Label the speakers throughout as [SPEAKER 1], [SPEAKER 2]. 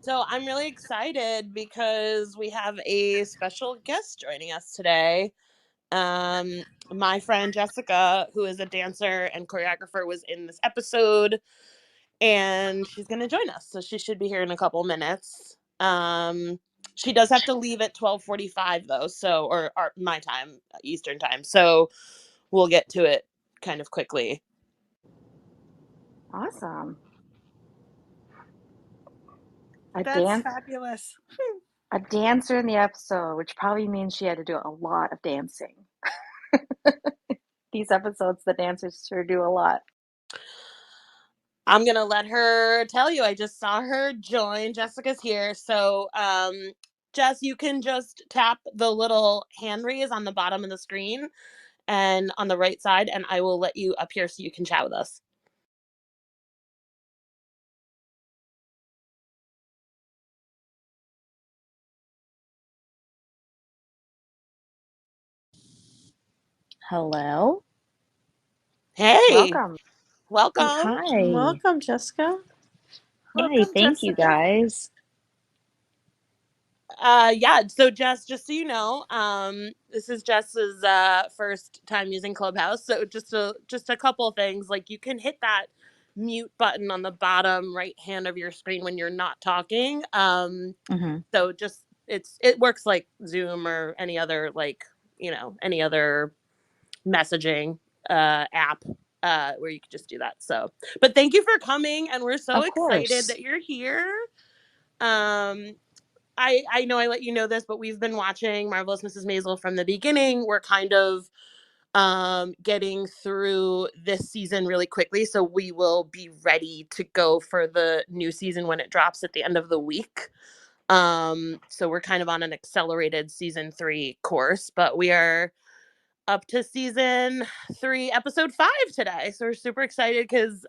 [SPEAKER 1] So I'm really excited because we have a special guest joining us today. My friend Jessica, who is a dancer and choreographer, was in this episode, and she's going to join us. So she should be here in a couple minutes. She does have to leave at 12:45 though, so or my time, Eastern time. So we'll get to it kind of quickly.
[SPEAKER 2] Awesome.
[SPEAKER 3] That's fabulous.
[SPEAKER 2] A dancer in the episode, which probably means she had to do a lot of dancing. These episodes, the dancers sure do a lot.
[SPEAKER 1] I'm going to let her tell you. I just saw her join. Jessica's here. So, Jess, you can just tap the little hand raise on the bottom of the screen and on the right side, and I will let you up here so you can chat with us.
[SPEAKER 4] Hello.
[SPEAKER 1] Hey,
[SPEAKER 2] Welcome.
[SPEAKER 4] Hi.
[SPEAKER 3] Welcome, Jessica.
[SPEAKER 4] Hi, thank you guys.
[SPEAKER 1] Yeah, so Jess, just so you know, this is Jess's first time using Clubhouse. So just a couple things. Like, you can hit that mute button on the bottom right hand of your screen when you're not talking. So just it works like Zoom or any other, like, any other messaging app where you could just do that. So, but thank you for coming, and we're so
[SPEAKER 4] Of
[SPEAKER 1] excited
[SPEAKER 4] course.
[SPEAKER 1] that you're here. I know I let you know this, but we've been watching Marvelous Mrs. Maisel from the beginning. We're kind of getting through this season really quickly, so we will be ready to go for the new season when it drops at the end of the week. So we're kind of on an accelerated season 3 course, but we are up to season 3, episode 5 today. So we're super excited because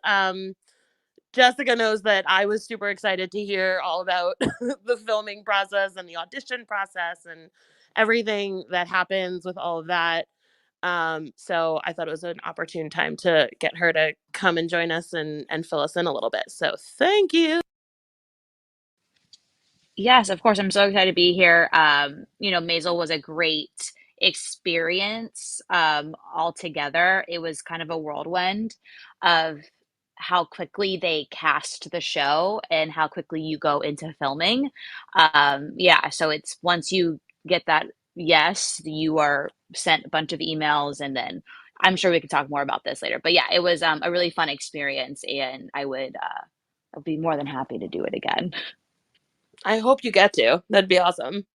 [SPEAKER 1] Jessica knows that I was super excited to hear all about the filming process and the audition process and everything that happens with all of that. So I thought it was an opportune time to get her to come and join us and fill us in a little bit. So thank you.
[SPEAKER 4] Yes, of course. I'm so excited to be here. Maisel was a great experience altogether. It was kind of a whirlwind of how quickly they cast the show and how quickly you go into filming. So it's once you get that yes, you are sent a bunch of emails, and then I'm sure we could talk more about this later. But yeah, it was a really fun experience, and I'd be more than happy to do it again.
[SPEAKER 1] I hope you get to. That'd be awesome.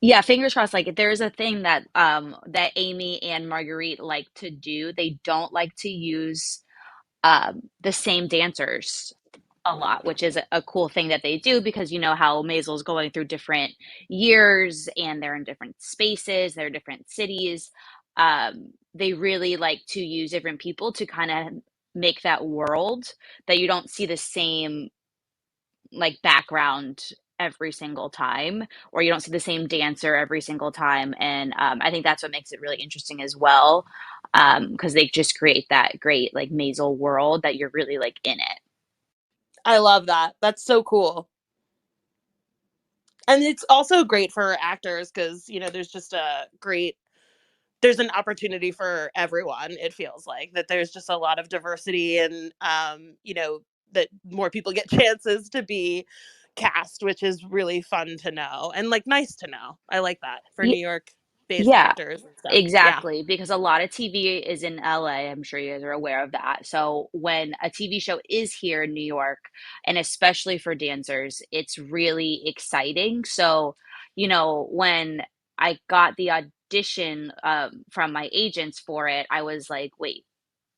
[SPEAKER 4] Yeah, fingers crossed. Like, there's a thing that Amy and Marguerite like to do. They don't like to use the same dancers a lot, which is a cool thing that they do, because you know how Maisel's going through different years and they're in different spaces, they're different cities. They really like to use different people to kind of make that world that you don't see the same like background every single time, or you don't see the same dancer every single time. And I think that's what makes it really interesting as well, because they just create that great like Maisel world that you're really like in it.
[SPEAKER 1] I love that. That's so cool. And it's also great for actors because, there's just there's an opportunity for everyone. It feels like that there's just a lot of diversity, and, that more people get chances to be cast, which is really fun to know and like nice to know. I like that for New York based
[SPEAKER 4] Yeah,
[SPEAKER 1] actors and stuff. Yeah.
[SPEAKER 4] exactly. Because a lot of TV is in LA. I'm sure you guys are aware of that. So when a TV show is here in New York, and especially for dancers, it's really exciting. So, when I got the audition from my agents for it, I was like, wait,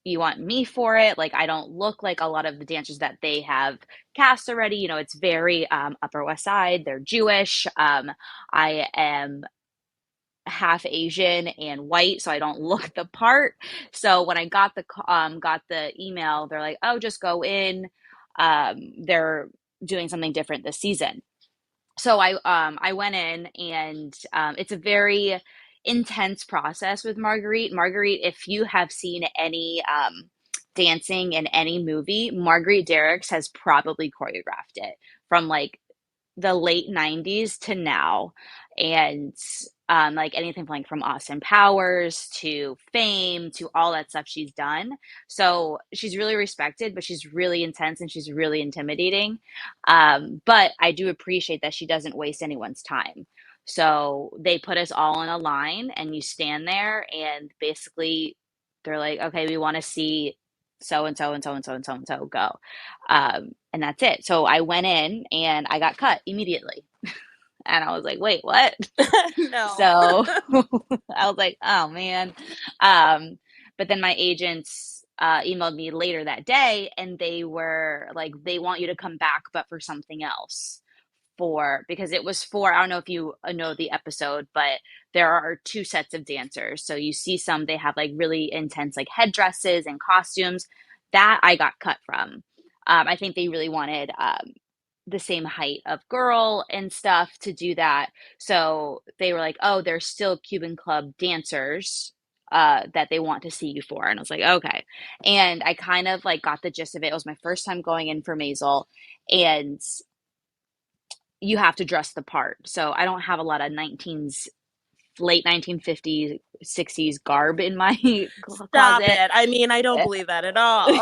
[SPEAKER 4] you want me for it? Like, I don't look like a lot of the dancers that they have cast already. It's very Upper West Side. They're Jewish. I am half Asian and white, so I don't look the part. So when I got the email, they're like, "Oh, just go in. They're doing something different this season." So I went in, and it's a very intense process with Marguerite. Marguerite, if you have seen any dancing in any movie, Marguerite Derricks has probably choreographed it from like the late 90s to now. And like anything like from Austin Powers to Fame to all that stuff she's done. So she's really respected, but she's really intense and she's really intimidating. But I do appreciate that she doesn't waste anyone's time. So they put us all in a line and you stand there and basically they're like, okay, we want to see so and so and so and so and so and so go. And that's it. So I went in and I got cut immediately. And I was like, wait, what?
[SPEAKER 1] No.
[SPEAKER 4] So I was like, oh man. But then my agents emailed me later that day and they were like, they want you to come back, but for something else. For because it was for, I don't know if you know the episode, but there are two sets of dancers. So you see some, they have like really intense like headdresses and costumes that I got cut from. I think they really wanted the same height of girl and stuff to do that. So they were like, oh, there's still Cuban Club dancers that they want to see you for. And I was like, okay. And I kind of like got the gist of it. It was my first time going in for Maisel. And you have to dress the part. So I don't have a lot of late 1950s, 60s garb in my
[SPEAKER 1] Stop
[SPEAKER 4] closet.
[SPEAKER 1] it. I mean, I don't believe that at all.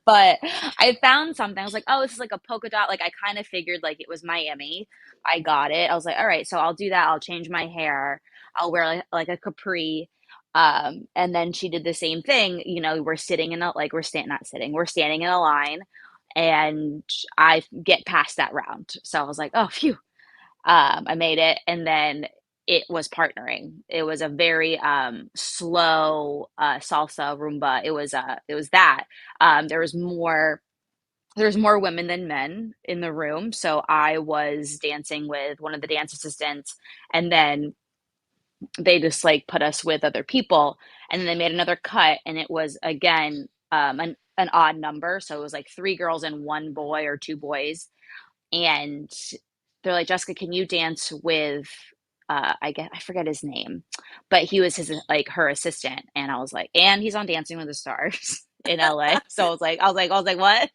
[SPEAKER 4] But I found something. I was like, oh, this is like a polka dot. Like I kind of figured like it was Miami. I got it. I was like, all right, so I'll do that. I'll change my hair. I'll wear like a capri. And then she did the same thing. You know, we're sitting in a like we're stand not sitting, we're standing in a line and I get past that round. So I was like, oh phew. I made it. And then it was partnering. It was a very slow salsa rumba. It was that. There was more women than men in the room. So I was dancing with one of the dance assistants and then they just like put us with other people and then they made another cut and it was again an odd number. So it was like three girls and one boy or two boys and they're like, Jessica, can you dance with I forget his name, but he was his like her assistant. And I was like, and he's on Dancing with the Stars in LA. So I was like, what?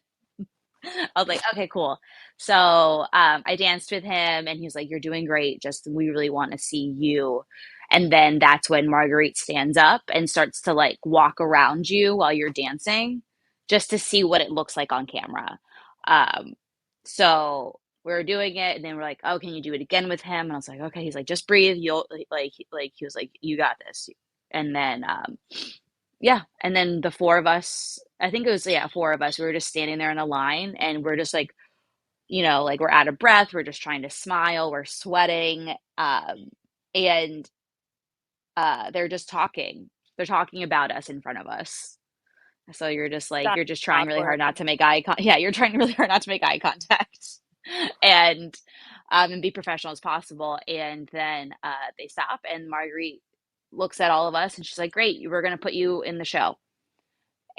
[SPEAKER 4] I was like, okay, cool. So I danced with him and he was like, you're doing great. Just we really want to see you. And then that's when Marguerite stands up and starts to like walk around you while you're dancing just to see what it looks like on camera. Um, so we were doing it and then we're like, oh, can you do it again with him? And I was like, okay. He's like, just breathe. You'll like he was like, you got this. And then yeah. And then the four of us, I think it was, yeah, four of us, we were just standing there in a line and we're just like, like we're out of breath. We're just trying to smile. We're sweating. And they're just talking. They're talking about us in front of us. So you're just like,
[SPEAKER 1] That's
[SPEAKER 4] you're just trying really hard
[SPEAKER 1] awkward.
[SPEAKER 4] not to make yeah, you're trying really hard not to make eye contact and be professional as possible. And then they stop and Marguerite looks at all of us and she's like, great, we're going to put you in the show.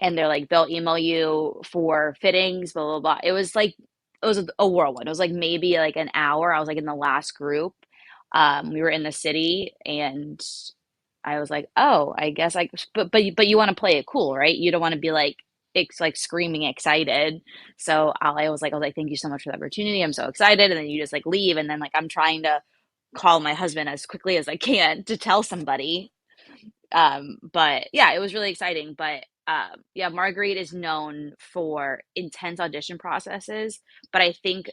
[SPEAKER 4] And they're like, they'll email you for fittings, blah, blah, blah. It was like, it was a whirlwind. It was like maybe like an hour. I was like in the last group. We were in the city and I was like, oh, I guess but you want to play it cool, right? You don't want to be like, it's like screaming excited. So I was like, thank you so much for the opportunity. I'm so excited. And then you just like leave. And then like, I'm trying to call my husband as quickly as I can to tell somebody but yeah, it was really exciting. But yeah, Marguerite is known for intense audition processes, but I think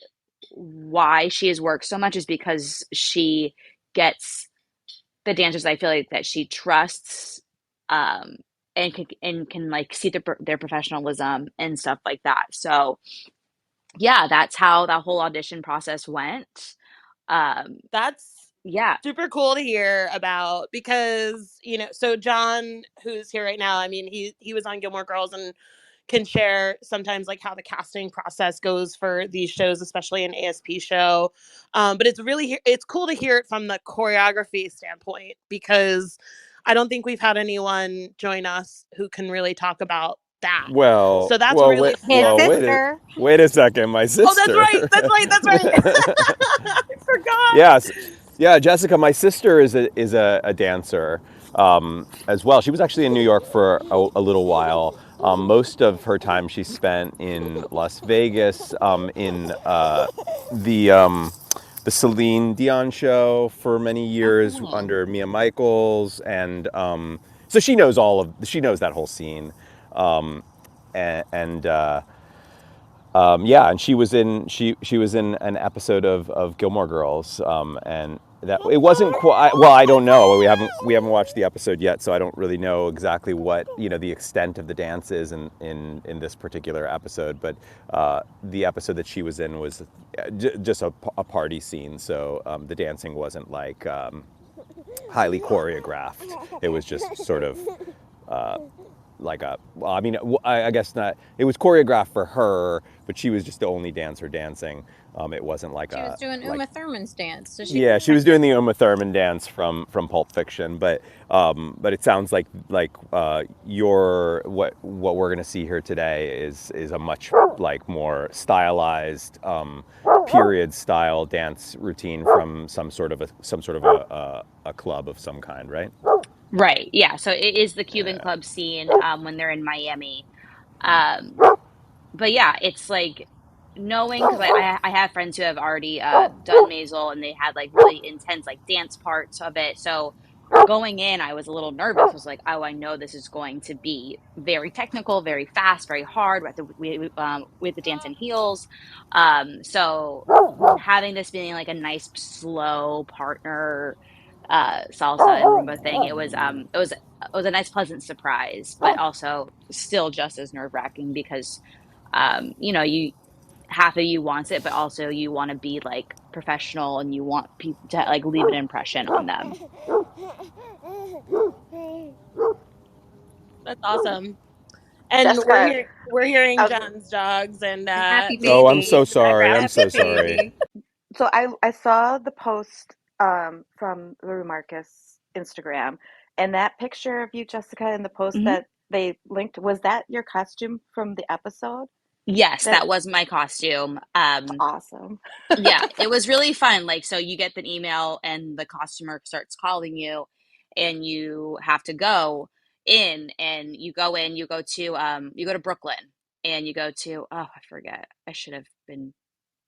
[SPEAKER 4] why she has worked so much is because she gets the dancers I feel like that she trusts um and can like see their professionalism and stuff like that. So yeah, that's how that whole audition process went. Um
[SPEAKER 1] That's
[SPEAKER 4] yeah.
[SPEAKER 1] super cool to hear about because, so John, who's here right now, I mean, he was on Gilmore Girls and can share sometimes like how the casting process goes for these shows, especially an ASP show. But it's cool to hear it from the choreography standpoint because I don't think we've had anyone join us who can really talk about that.
[SPEAKER 5] Well,
[SPEAKER 1] So that's
[SPEAKER 5] well,
[SPEAKER 1] really
[SPEAKER 5] wait,
[SPEAKER 2] His
[SPEAKER 5] well,
[SPEAKER 1] that's
[SPEAKER 2] sister.
[SPEAKER 5] wait a second, my
[SPEAKER 1] Oh, that's
[SPEAKER 5] sister.
[SPEAKER 1] right. That's right. I forgot.
[SPEAKER 5] Yes, yeah, Jessica, my sister is a dancer as well. She was actually in New York for a little while. Most of her time she spent in Las Vegas, in the Celine Dion show for many years
[SPEAKER 4] Oh.
[SPEAKER 5] under Mia Michaels, and so she knows she knows that whole scene, and yeah, and she was in an episode of Gilmore Girls, and that it wasn't quite. Well, I don't know. We haven't watched the episode yet, so I don't really know exactly what the extent of the dance is in this particular episode. But the episode that she was in was just a party scene, so the dancing wasn't like highly choreographed. It was just sort of like well, I mean, I guess not. It was choreographed for her, but she was just the only dancer dancing. It wasn't like
[SPEAKER 6] She was doing
[SPEAKER 5] like
[SPEAKER 6] Uma Thurman's dance. So
[SPEAKER 5] yeah, she was doing the Uma Thurman dance from Pulp Fiction, but it sounds like your what we're gonna see here today is a much like more stylized period style dance routine from some sort of a club of some kind, right?
[SPEAKER 4] Right. Yeah. So it is the Cuban
[SPEAKER 5] Yeah.
[SPEAKER 4] club scene when they're in Miami. Um, but yeah, it's like knowing because I have friends who have already done Maisel and they had like really intense like dance parts of it. So going in, I was a little nervous. I was like, oh, I know this is going to be very technical, very fast, very hard. We have to dance in heels. So having this being like a nice slow partner salsa and rumba thing, it was a nice pleasant surprise, but also still just as nerve-wracking because you half of you wants it, but also you want to be like professional and you want people to like leave an impression on them.
[SPEAKER 1] That's awesome. And
[SPEAKER 2] Jessica,
[SPEAKER 1] we're hearing
[SPEAKER 2] I
[SPEAKER 1] John's dogs and
[SPEAKER 6] happy
[SPEAKER 5] Oh, I'm so
[SPEAKER 6] baby.
[SPEAKER 1] in the
[SPEAKER 5] sorry.
[SPEAKER 1] background.
[SPEAKER 5] I'm
[SPEAKER 6] Happy
[SPEAKER 5] so sorry.
[SPEAKER 6] baby.
[SPEAKER 2] so I saw the post from Lou Marcus Instagram, and that picture of you, Jessica, in the post
[SPEAKER 4] Mhm.
[SPEAKER 2] that they linked, was that your costume from the episode?
[SPEAKER 4] Yes,
[SPEAKER 2] That
[SPEAKER 4] that was my costume.
[SPEAKER 2] awesome.
[SPEAKER 4] Yeah, it was really fun. Like, so you get the email and the customer starts calling you and you have to go in and you go to Brooklyn and you go to, oh, I forget. I should have been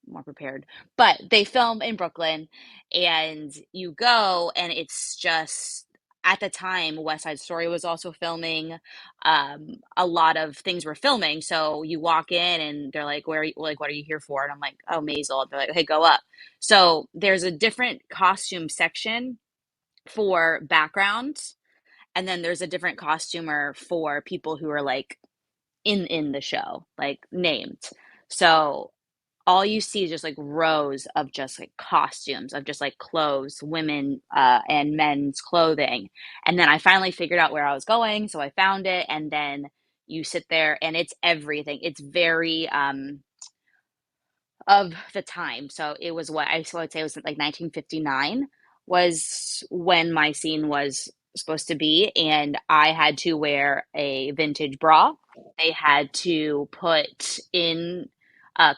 [SPEAKER 4] more prepared. But they film in Brooklyn and you go and it's just at the time West Side Story was also filming. A lot of things were filming. So you walk in and they're like, where are you, like what are you here for? And I'm like, oh, Maisel. They're like, hey, go up. So there's a different costume section for backgrounds, and then there's a different costumer for people who are like in the show, like named. So all you see is just like rows of just like costumes of just like clothes, women and men's clothing. And then I finally figured out where I was going, so I found it, and then you sit there and it's everything. It's very of the time. So it was so I'd say it was like 1959 was when my scene was supposed to be, and I had to wear a vintage bra. They had to put in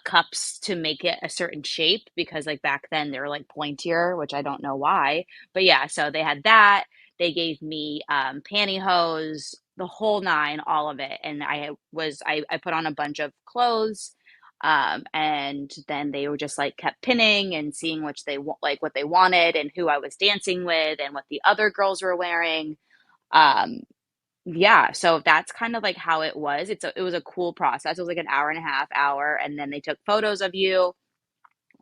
[SPEAKER 4] cups to make it a certain shape because like back then they were like pointier, which I don't know why. But yeah, so they had that. They gave me pantyhose, the whole nine, all of it, and I put on a bunch of clothes, and then they were just like kept pinning and seeing which like what they wanted and who I was dancing with and what the other girls were wearing. Um, yeah, so that's kind of like how it was. It was a cool process. It was like an hour and a half, hour, and then they took photos of you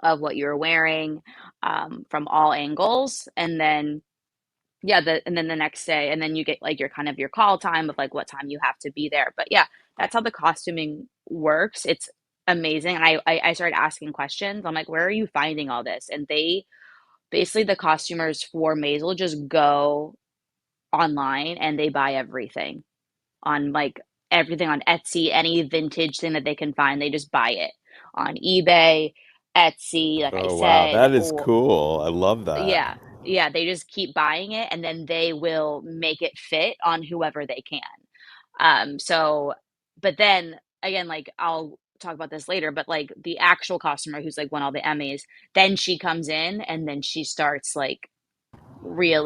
[SPEAKER 4] of what you were wearing from all angles, and then yeah, and then the next day, and then you get like your kind of your call time of like what time you have to be there. But yeah, that's how the costuming works. It's amazing. And I started asking questions. I'm like, where are you finding all this? And they basically the costumers for Maisel just go online and they buy everything on like everything on Etsy, any vintage thing that they can find, they just buy it on eBay, Etsy, like I
[SPEAKER 5] Oh wow,
[SPEAKER 4] said,
[SPEAKER 5] that is
[SPEAKER 4] or
[SPEAKER 5] cool. I love that.
[SPEAKER 4] yeah. Yeah, they just keep buying it and then they will make it fit on whoever they can. So but then again, like I'll talk about this later, but like the actual costumer who's like won all the Emmys, then she comes in and then she starts like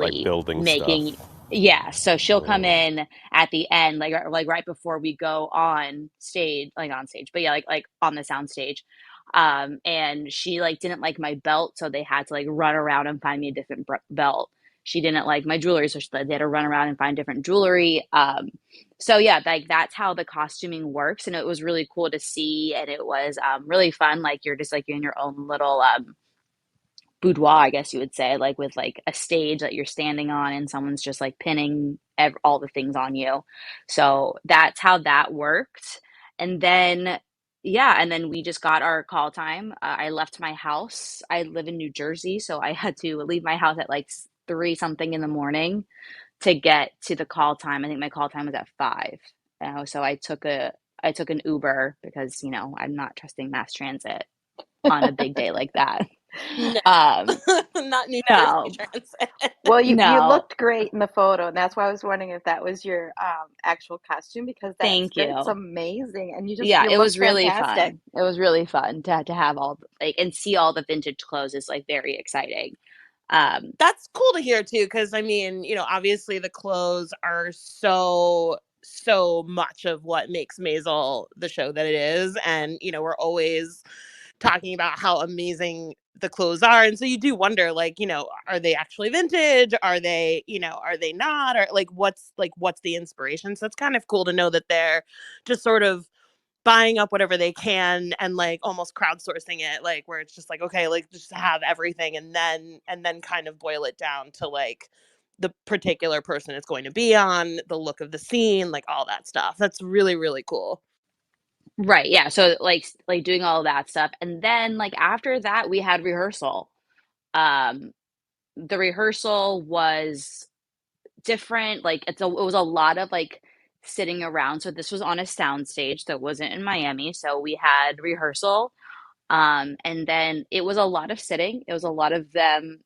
[SPEAKER 5] Like
[SPEAKER 4] really
[SPEAKER 5] building
[SPEAKER 4] making
[SPEAKER 5] stuff.
[SPEAKER 4] Yeah, so she'll come
[SPEAKER 5] Oh.
[SPEAKER 4] in at the end, like right before we go on stage, like on stage, but yeah, like on the sound stage. And she like didn't like my belt, so they had to like run around and find me a different belt. She didn't like my jewelry, so they had to run around and find different jewelry. So yeah, like that's how the costuming works, and it was really cool to see, and it was really fun. Like you're just like in your own little boudoir, I guess you would say, like with like a stage that you're standing on and someone's just like pinning all the things on you. So that's how that worked. And then, yeah, and then we just got our call time. I left my house. I live in New Jersey, so I had to leave my house at like three something in the morning to get to the call time. I think my call time was at five. So I took an Uber because, I'm not trusting mass transit on a big day like that.
[SPEAKER 1] No,
[SPEAKER 4] Um,
[SPEAKER 1] not New Jersey
[SPEAKER 4] no,
[SPEAKER 1] Transit.
[SPEAKER 2] Well, you
[SPEAKER 4] no.
[SPEAKER 2] looked great in the photo, and that's why I was wondering if that was your actual costume because
[SPEAKER 4] Thank
[SPEAKER 2] it's
[SPEAKER 4] you.
[SPEAKER 2] amazing, and
[SPEAKER 4] Yeah,
[SPEAKER 2] you
[SPEAKER 4] it
[SPEAKER 2] look
[SPEAKER 4] was really
[SPEAKER 2] fantastic.
[SPEAKER 4] fun. It was really fun to have all like and see all the vintage clothes is like very exciting. Um,
[SPEAKER 1] That's cool to hear too, because I mean, obviously the clothes are so much of what makes Maisel the show that it is. And, we're always talking about how amazing the clothes are. And so you do wonder, like, are they actually vintage? Are they not? Or what's the inspiration? So it's kind of cool to know that they're just sort of buying up whatever they can and like almost crowdsourcing it, like where it's just like, okay, like just have everything and then kind of boil it down to like the particular person it's going to be on, the look of the scene, like all that stuff. That's really, really cool.
[SPEAKER 4] right, yeah. So like doing all of that stuff. And then like after that we had rehearsal. Um, the rehearsal was different. Like it was a lot of like sitting around. So this was on a sound stage that wasn't in Miami. So we had rehearsal. And then it was a lot of sitting. It was a lot of them.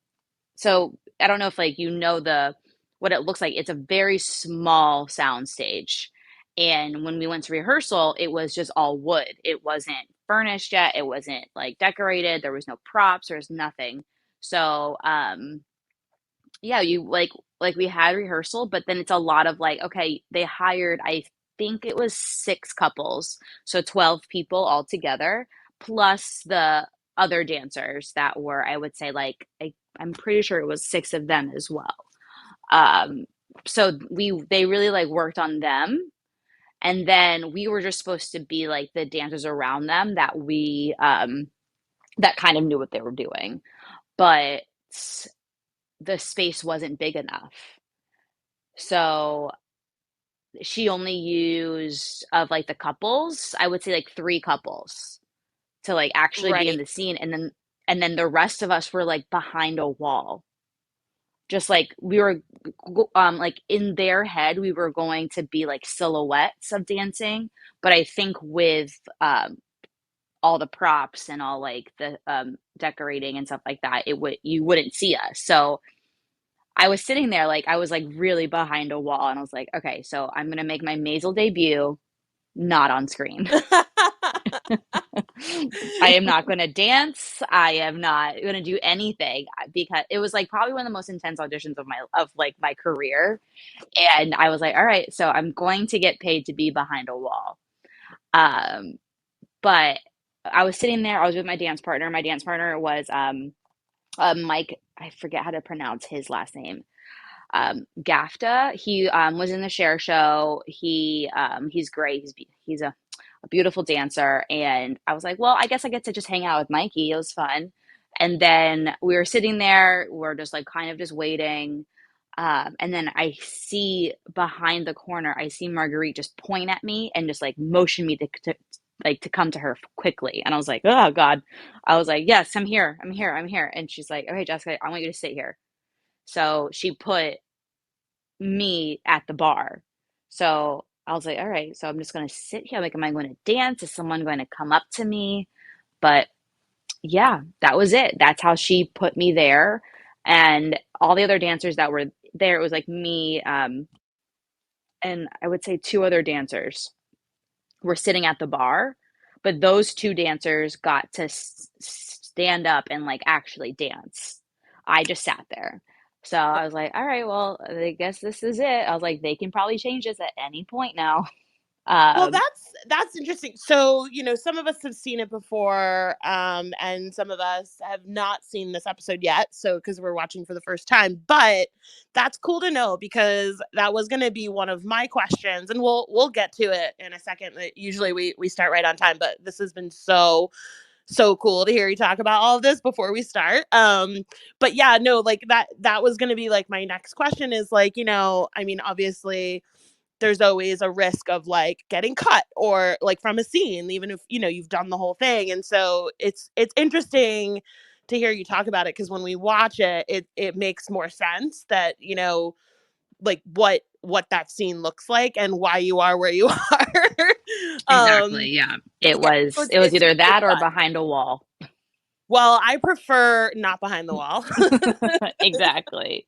[SPEAKER 4] So I don't know if like the what it looks like. It's a very small sound stage. And when we went to rehearsal, it was just all wood. It wasn't furnished yet. It wasn't like decorated. There was no props. There was nothing. So yeah, you like we had rehearsal, but then it's a lot of like, okay, they hired, I think it was six couples, so 12 people altogether, plus the other dancers that were, I would say, like I'm pretty sure it was six of them as well. Um, so they really like worked on them, and then we were just supposed to be like the dancers around them that kind of knew what they were doing, but the space wasn't big enough. So she only used of like the couples, I would say like three couples to like actually be in
[SPEAKER 1] Right.
[SPEAKER 4] the scene. And then the rest of us were like behind a wall. Just like we were like in their head, we were going to be like silhouettes of dancing. But I think with all the props and all like the decorating and stuff like that, you wouldn't see us. So I was sitting there like I was like really behind a wall, and I was like, okay, so I'm gonna make my Maisel debut not on screen. I am not gonna dance. I am not gonna do anything because it was like probably one of the most intense auditions of like my career. And I was like, all right, so I'm going to get paid to be behind a wall. Um, but I was sitting there. I was with my dance partner. My dance partner was Mike. I forget how to pronounce his last name. Gafta. He was in the Share Show. He's great. He's a beautiful dancer. And I was like, well, I guess I get to just hang out with Mikey. It was fun. And then we were sitting there. We're just like kind of just waiting. And then I see behind the corner, I see Marguerite just point at me and just like motion me to come to her quickly. And I was like, oh God. I was like, yes, I'm here. I'm here. I'm here. And she's like, okay, Jessica, I want you to sit here. So she put me at the bar. So I was like, all right, so I'm just going to sit here. Like, am I going to dance? Is someone going to come up to me? But yeah, that was it. That's how she put me there. And all the other dancers that were there, it was like me, and I would say two other dancers were sitting at the bar, but those two dancers got to stand up and like actually dance. I just sat there. So I was like, all right, well, I guess this is it. I was like, they can probably change this at any point now.
[SPEAKER 1] Well,
[SPEAKER 4] Um,
[SPEAKER 1] that's interesting. So, some of us have seen it before, and some of us have not seen this episode yet. So, because we're watching for the first time, but that's cool to know because that was going to be one of my questions, and we'll get to it in a second. Usually, we start right on time, but this has been so cool to hear you talk about all of this before we start. But yeah, no, like that was going to be like my next question is like, I mean, obviously there's always a risk of like getting cut or like from a scene, even if you've done the whole thing. And so it's interesting to hear you talk about it because when we watch it, it makes more sense that like what that scene looks like and why you are where you are.
[SPEAKER 4] exactly. Yeah. It
[SPEAKER 1] yeah, so
[SPEAKER 4] was
[SPEAKER 1] it's
[SPEAKER 4] it was
[SPEAKER 1] it's
[SPEAKER 4] either
[SPEAKER 1] really
[SPEAKER 4] that or
[SPEAKER 1] fun.
[SPEAKER 4] behind a wall.
[SPEAKER 1] Well, I prefer not behind the wall.
[SPEAKER 4] Exactly.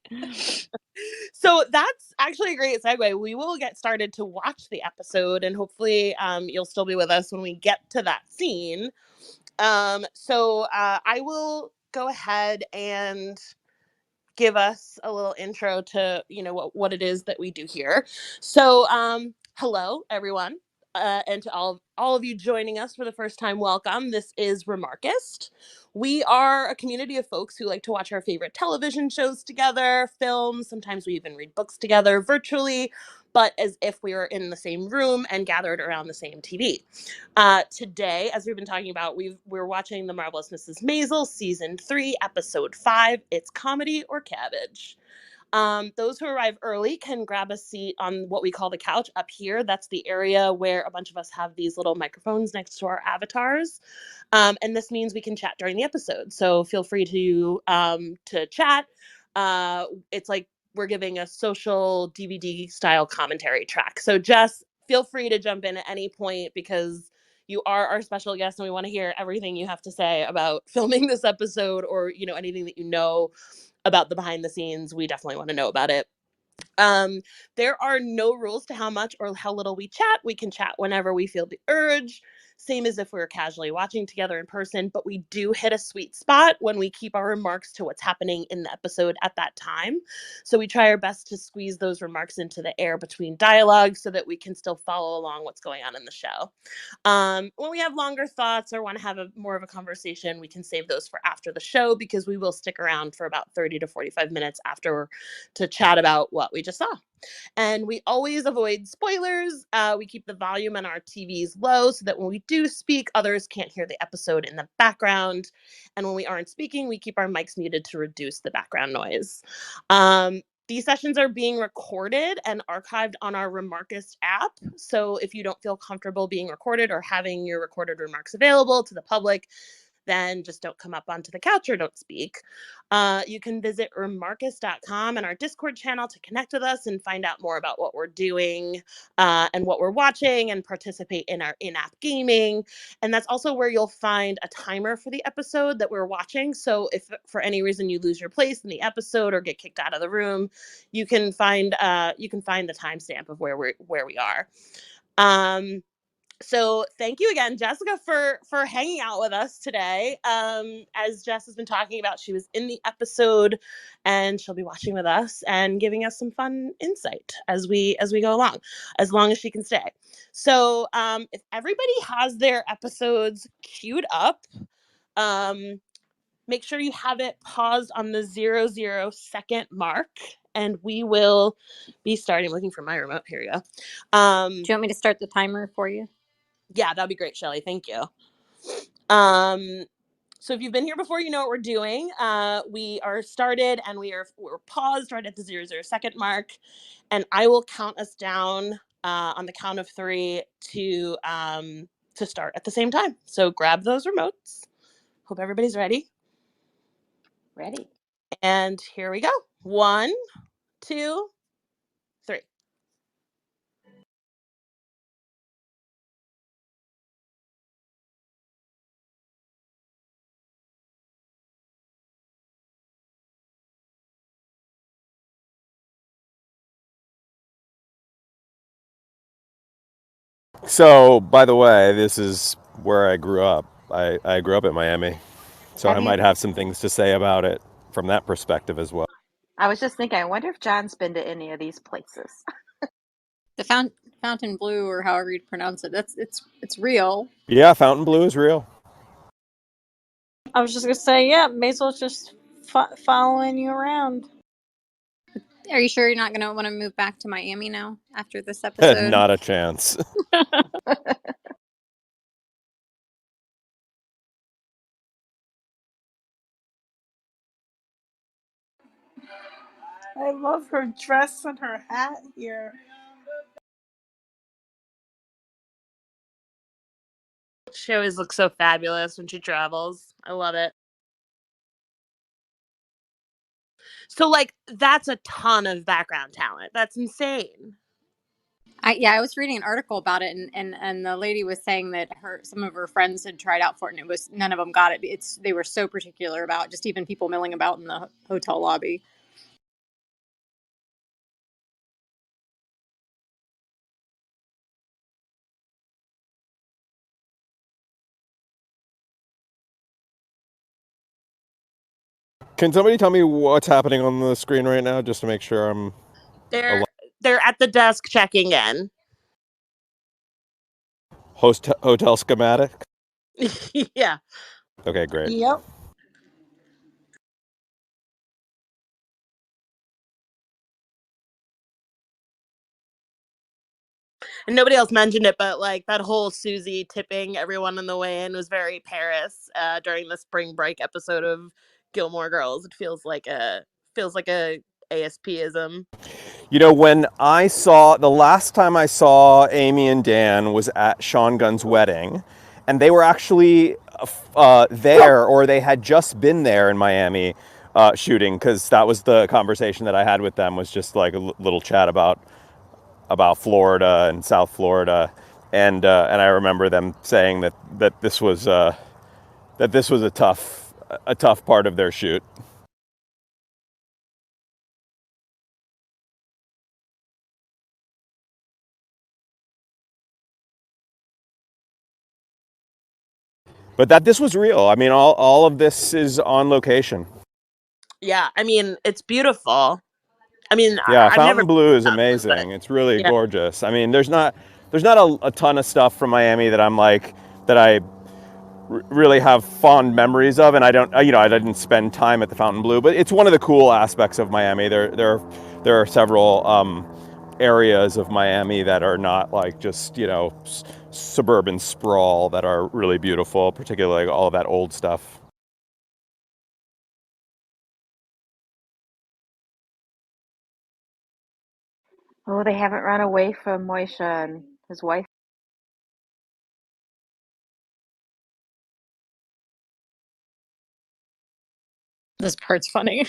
[SPEAKER 1] So that's actually a great segue. We will get started to watch the episode, and hopefully, you'll still be with us when we get to that scene. So I will go ahead and give us a little intro to what it is that we do here. So hello everyone, and to all of you joining us for the first time, welcome. This is Remarkist. We are a community of folks who like to watch our favorite television shows together, films. Sometimes we even read books together virtually, but as if we were in the same room and gathered around the same TV. Today, as we've been talking about, we're watching The Marvelous Mrs. Maisel, Season 3, Episode 5. It's Comedy or Cabbage. Those who arrive early can grab a seat on what we call the couch up here. That's the area where a bunch of us have these little microphones next to our avatars. And this means we can chat during the episode. So feel free to chat. It's like we're giving a social DVD style commentary track. So just feel free to jump in at any point because you are our special guest and we want to hear everything you have to say about filming this episode or anything that you know about the behind the scenes. We definitely want to know about it. Um, there are no rules to how much or how little we chat. We can chat whenever we feel the urge, same as if we were casually watching together in person, but we do hit a sweet spot when we keep our remarks to what's happening in the episode at that time. So we try our best to squeeze those remarks into the air between dialogue so that we can still follow along what's going on in the show. When we have longer thoughts or want to have more of a conversation, we can save those for after the show because we will stick around for about 30 to 45 minutes after to chat about what we just saw. And we always avoid spoilers. We keep the volume on our TVs low so that when we do speak, others can't hear the episode in the background. And when we aren't speaking, we keep our mics muted to reduce the background noise. These sessions are being recorded and archived on our Remarkist app. So if you don't feel comfortable being recorded or having your recorded remarks available to the public, then just don't come up onto the couch or don't speak. You can visit remarkist.com and our Discord channel to connect with us and find out more about what we're doing and what we're watching and participate in our in-app gaming. And that's also where you'll find a timer for the episode that we're watching. So if for any reason you lose your place in the episode or get kicked out of the room, you can find the timestamp of where we are. So thank you again, Jessica, for hanging out with us today. As Jess has been talking about, she was in the episode, and she'll be watching with us and giving us some fun insight as we go along, as long as she can stay. So if everybody has their episodes queued up, um, make sure you have it paused on the 0 0 second mark, and we will be starting. Looking for my remote. Here you go.
[SPEAKER 3] Do you want me to start the timer for you?
[SPEAKER 1] Yeah, that'd be great, Shelley. Thank you. So if you've been here before, you know what we're doing. We are started and we're paused right at the 0 0 second mark, and I will count us down on the count of 3 to start at the same time. So grab those remotes. Hope everybody's ready.
[SPEAKER 4] Ready.
[SPEAKER 1] And here we go. 1, 2, 3.
[SPEAKER 5] So, by the way, this is where I grew up. I grew up in Miami, so I
[SPEAKER 2] Have you
[SPEAKER 5] might have some things to say about it from that perspective as well.
[SPEAKER 2] I was just thinking, I wonder if John's been to any of these places.
[SPEAKER 3] The Fountain Blue, or however you pronounce it, it's real.
[SPEAKER 5] Yeah, Fontainebleau is real.
[SPEAKER 3] I was just gonna say, yeah, Maisel's just following you around. Are you sure you're not gonna want to move back to Miami now after this episode?
[SPEAKER 5] Not a chance.
[SPEAKER 6] I love her dress and her hat here.
[SPEAKER 1] She always looks so fabulous when she travels. I love it. So, like, that's a ton of background talent. That's insane.
[SPEAKER 3] I was reading an article about it, and the lady was saying that some of her friends had tried out for it, and it was none of them got it. They were so particular about just even people milling about in the hotel lobby.
[SPEAKER 5] Can somebody tell me what's happening on the screen right now, just to make sure I'm...
[SPEAKER 1] They're at the desk checking in.
[SPEAKER 5] Hotel schematic?
[SPEAKER 1] Yeah.
[SPEAKER 5] Okay, great.
[SPEAKER 6] Yep.
[SPEAKER 1] And nobody else mentioned it, but like that whole Susie tipping everyone on the way in was very Paris during the spring break episode of Gilmore Girls. It feels like a ASPism.
[SPEAKER 5] You know, when the last time I saw Amy and Dan was at Sean Gunn's wedding, and they were actually there, or they had just been there in Miami shooting, because that was the conversation that I had with them, was just like a little chat about Florida and South Florida, and I remember them saying that this was a tough part of their shoot. But that this was real. I mean, all of this is on location.
[SPEAKER 1] Yeah, I mean, it's beautiful. I mean,
[SPEAKER 5] yeah,
[SPEAKER 1] I've never
[SPEAKER 5] Fontainebleau is
[SPEAKER 1] been,
[SPEAKER 5] amazing.
[SPEAKER 1] but
[SPEAKER 5] It's really
[SPEAKER 1] yeah.
[SPEAKER 5] gorgeous. I mean, there's not a ton of stuff from Miami that I'm like that I really have fond memories of, and I didn't spend time at the Fontainebleau, but it's one of the cool aspects of Miami. There are several areas of Miami that are not like just suburban sprawl that are really beautiful, particularly all of that old stuff.
[SPEAKER 2] Oh, they haven't run away from Moishe and his wife.
[SPEAKER 3] This part's funny.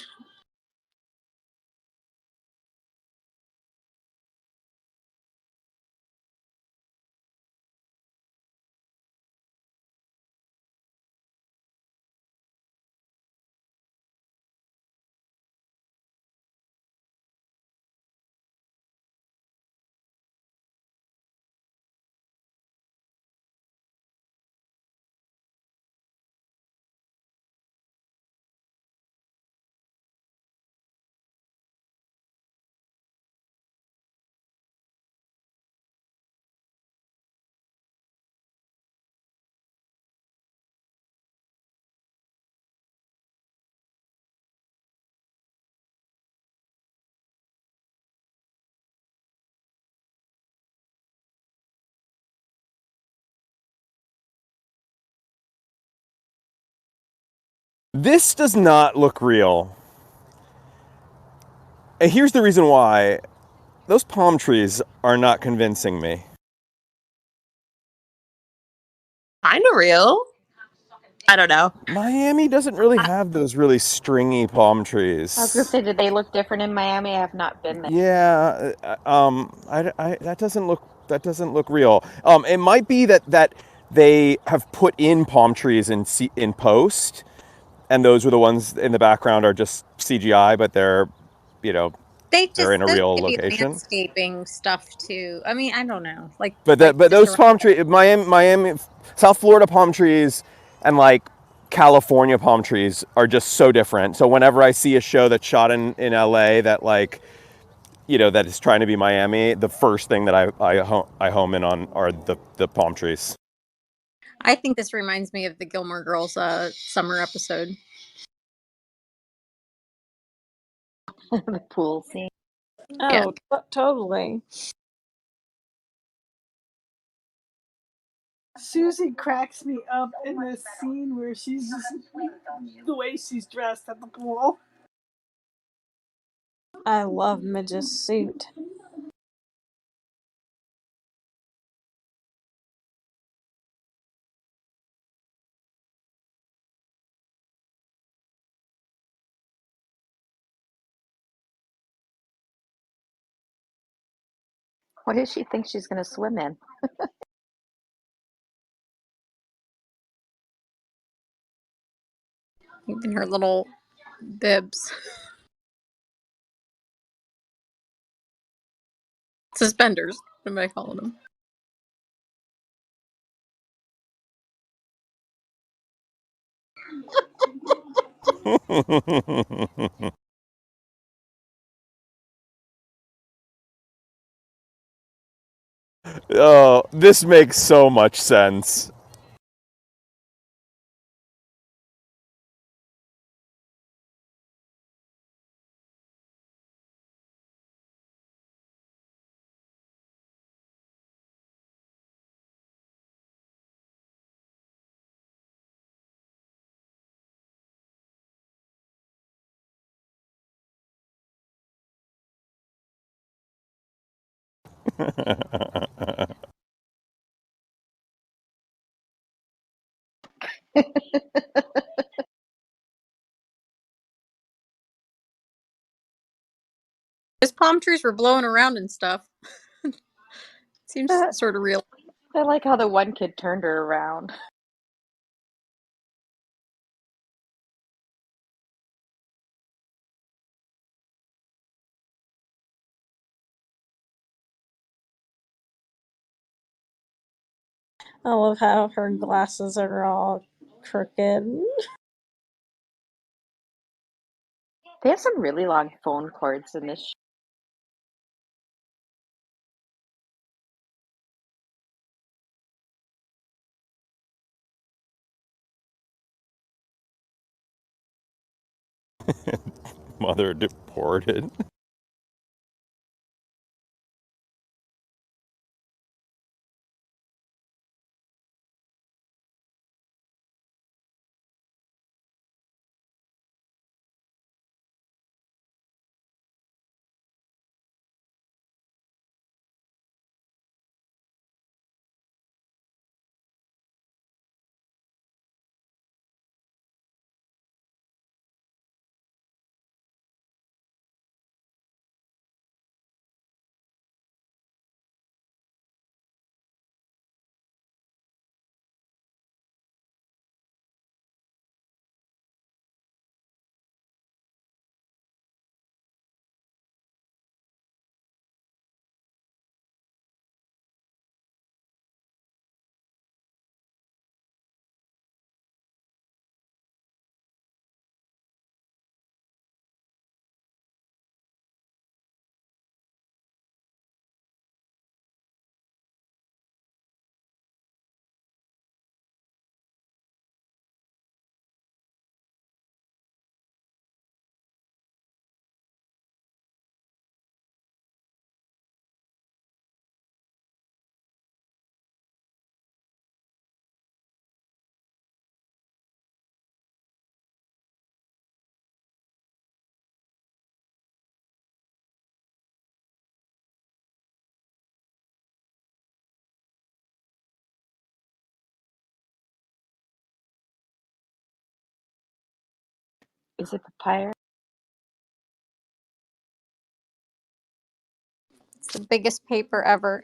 [SPEAKER 5] This does not look real. And here's the reason why. Those palm trees are not convincing me.
[SPEAKER 1] Kind of real. I don't know.
[SPEAKER 5] Miami doesn't really have those really stringy palm trees.
[SPEAKER 2] I was gonna say, did they look different in Miami? I have not been there.
[SPEAKER 5] Yeah, that doesn't look real. It might be that they have put in palm trees in post, and those were the ones in the background are just CGI, but they're they're in a real location.
[SPEAKER 3] Landscaping stuff too. I mean, I don't know.
[SPEAKER 5] But those palm trees, Miami, South Florida palm trees, and like California palm trees are just so different. So whenever I see a show that's shot in LA that like, that is trying to be Miami, the first thing that I home in on are the palm trees.
[SPEAKER 3] I think this reminds me of the Gilmore Girls summer episode.
[SPEAKER 2] The pool scene.
[SPEAKER 3] Yeah.
[SPEAKER 6] Oh, totally. Susie cracks me up in this scene where she's just the way she's dressed at the pool. I love Midge's suit.
[SPEAKER 2] What does she think she's going to swim in?
[SPEAKER 3] Even her little bibs. Suspenders. What am I calling them?
[SPEAKER 5] Oh, this makes so much sense.
[SPEAKER 3] His palm trees were blowing around and stuff. Seems
[SPEAKER 2] I
[SPEAKER 3] sort of real.
[SPEAKER 2] like how the one kid turned her around.
[SPEAKER 6] I love how her glasses are all crooked.
[SPEAKER 2] They have some really long phone cords in this.
[SPEAKER 5] Mother deported.
[SPEAKER 2] Is it papyrus?
[SPEAKER 3] It's the biggest paper ever.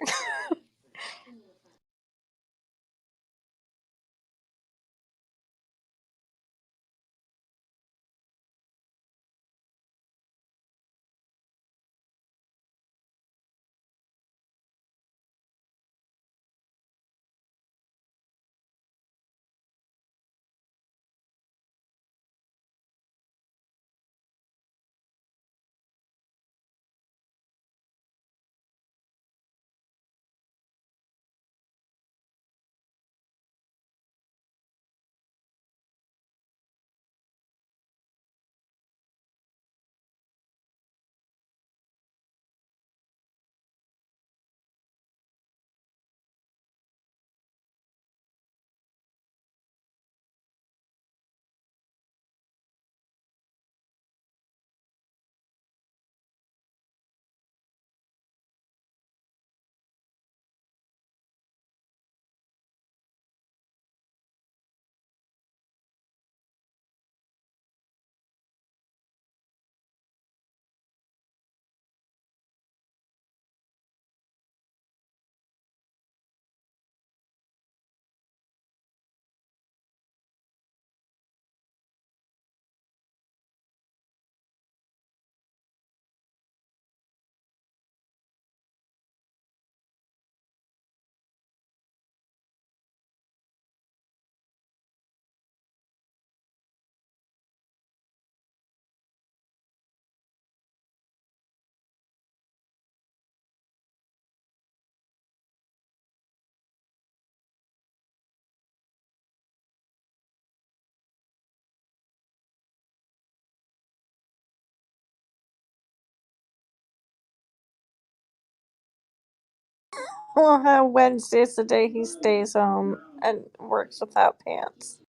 [SPEAKER 7] We'll have Wednesday's the day he stays home and works without pants.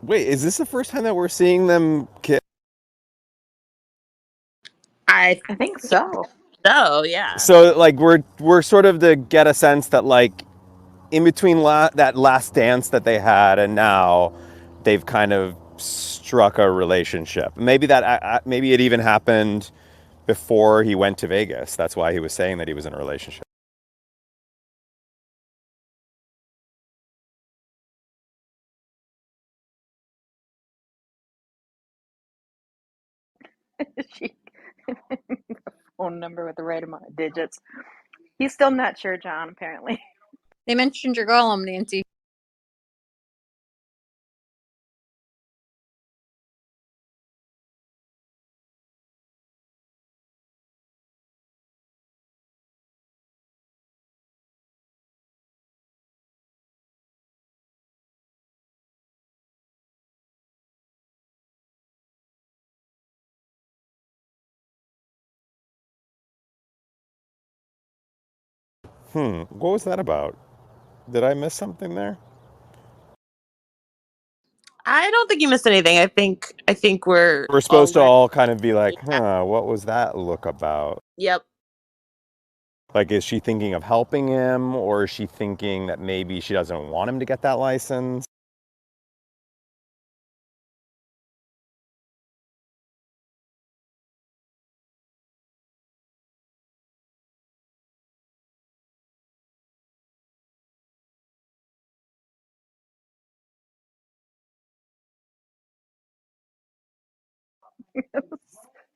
[SPEAKER 5] Wait, is this the first time that we're seeing them kiss?
[SPEAKER 1] I
[SPEAKER 2] I think so.
[SPEAKER 1] so, yeah.
[SPEAKER 5] So like we're sort of to get a sense that like in between that last dance that they had and now they've kind of struck a relationship. Maybe that maybe it even happened before he went to Vegas. That's why he was saying that he was in a relationship.
[SPEAKER 2] She phone number with the right amount of digits. He's still not sure, John, apparently.
[SPEAKER 3] They mentioned your golem, Nancy.
[SPEAKER 5] What was that about? Did I miss something there?
[SPEAKER 1] I don't think you missed anything. I think we're
[SPEAKER 5] We're supposed to
[SPEAKER 1] already
[SPEAKER 5] all kind of be like,
[SPEAKER 1] at,
[SPEAKER 5] what was that look about?
[SPEAKER 1] yep.
[SPEAKER 5] Like, is she thinking of helping him, or is she thinking that maybe she doesn't want him to get that license?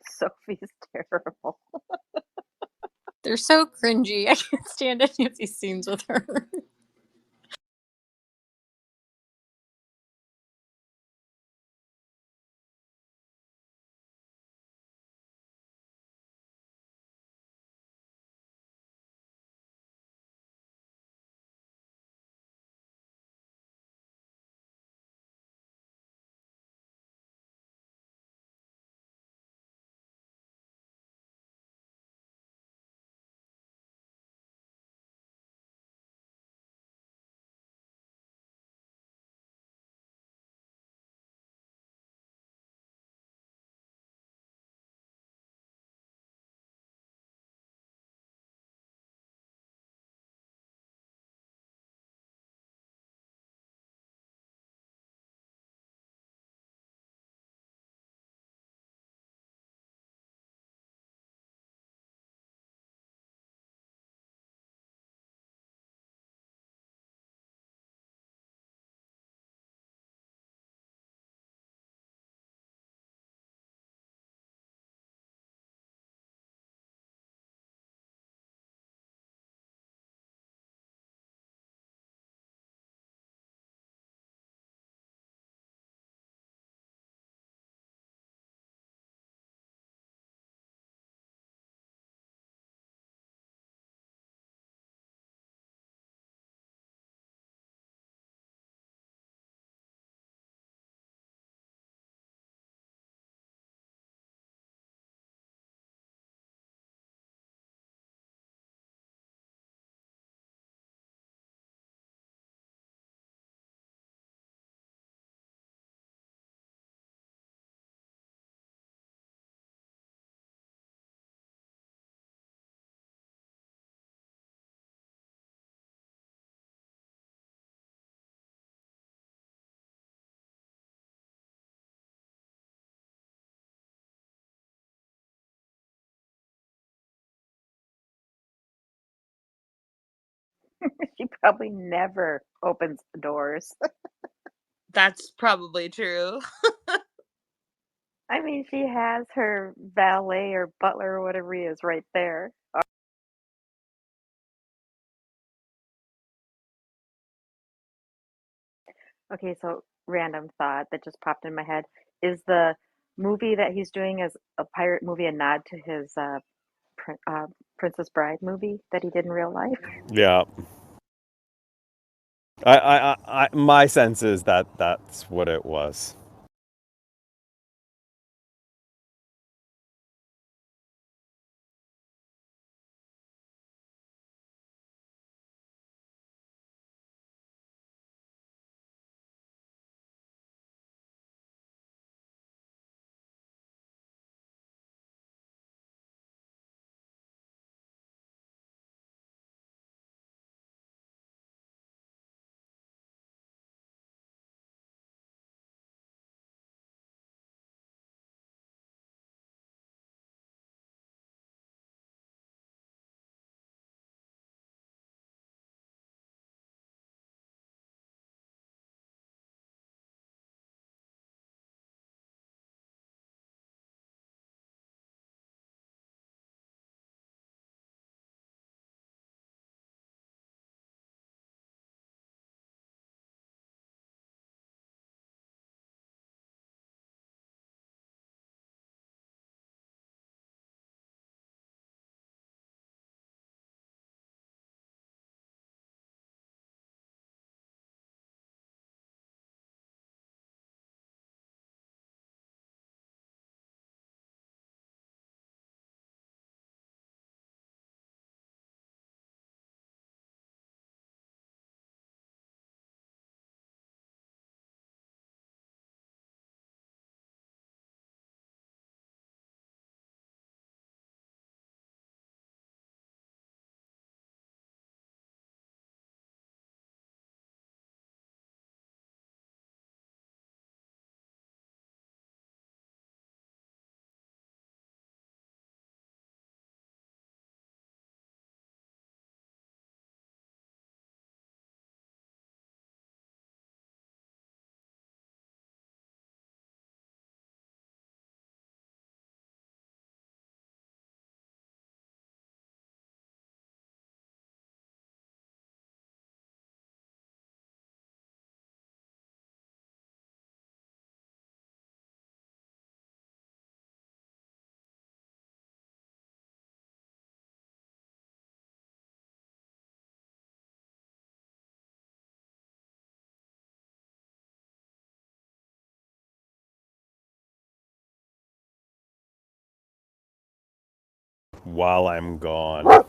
[SPEAKER 2] Sophie's terrible.
[SPEAKER 3] They're so cringy. I can't stand any of these scenes with her.
[SPEAKER 2] She probably never opens the doors.
[SPEAKER 1] That's probably true.
[SPEAKER 2] I mean, she has her valet or butler or whatever he is right there. Okay, so random thought that just popped in my head. Is the movie that he's doing as a pirate movie a nod to his Princess Bride movie that he did in real life?
[SPEAKER 5] Yeah. My sense is that that's what it was. while I'm gone.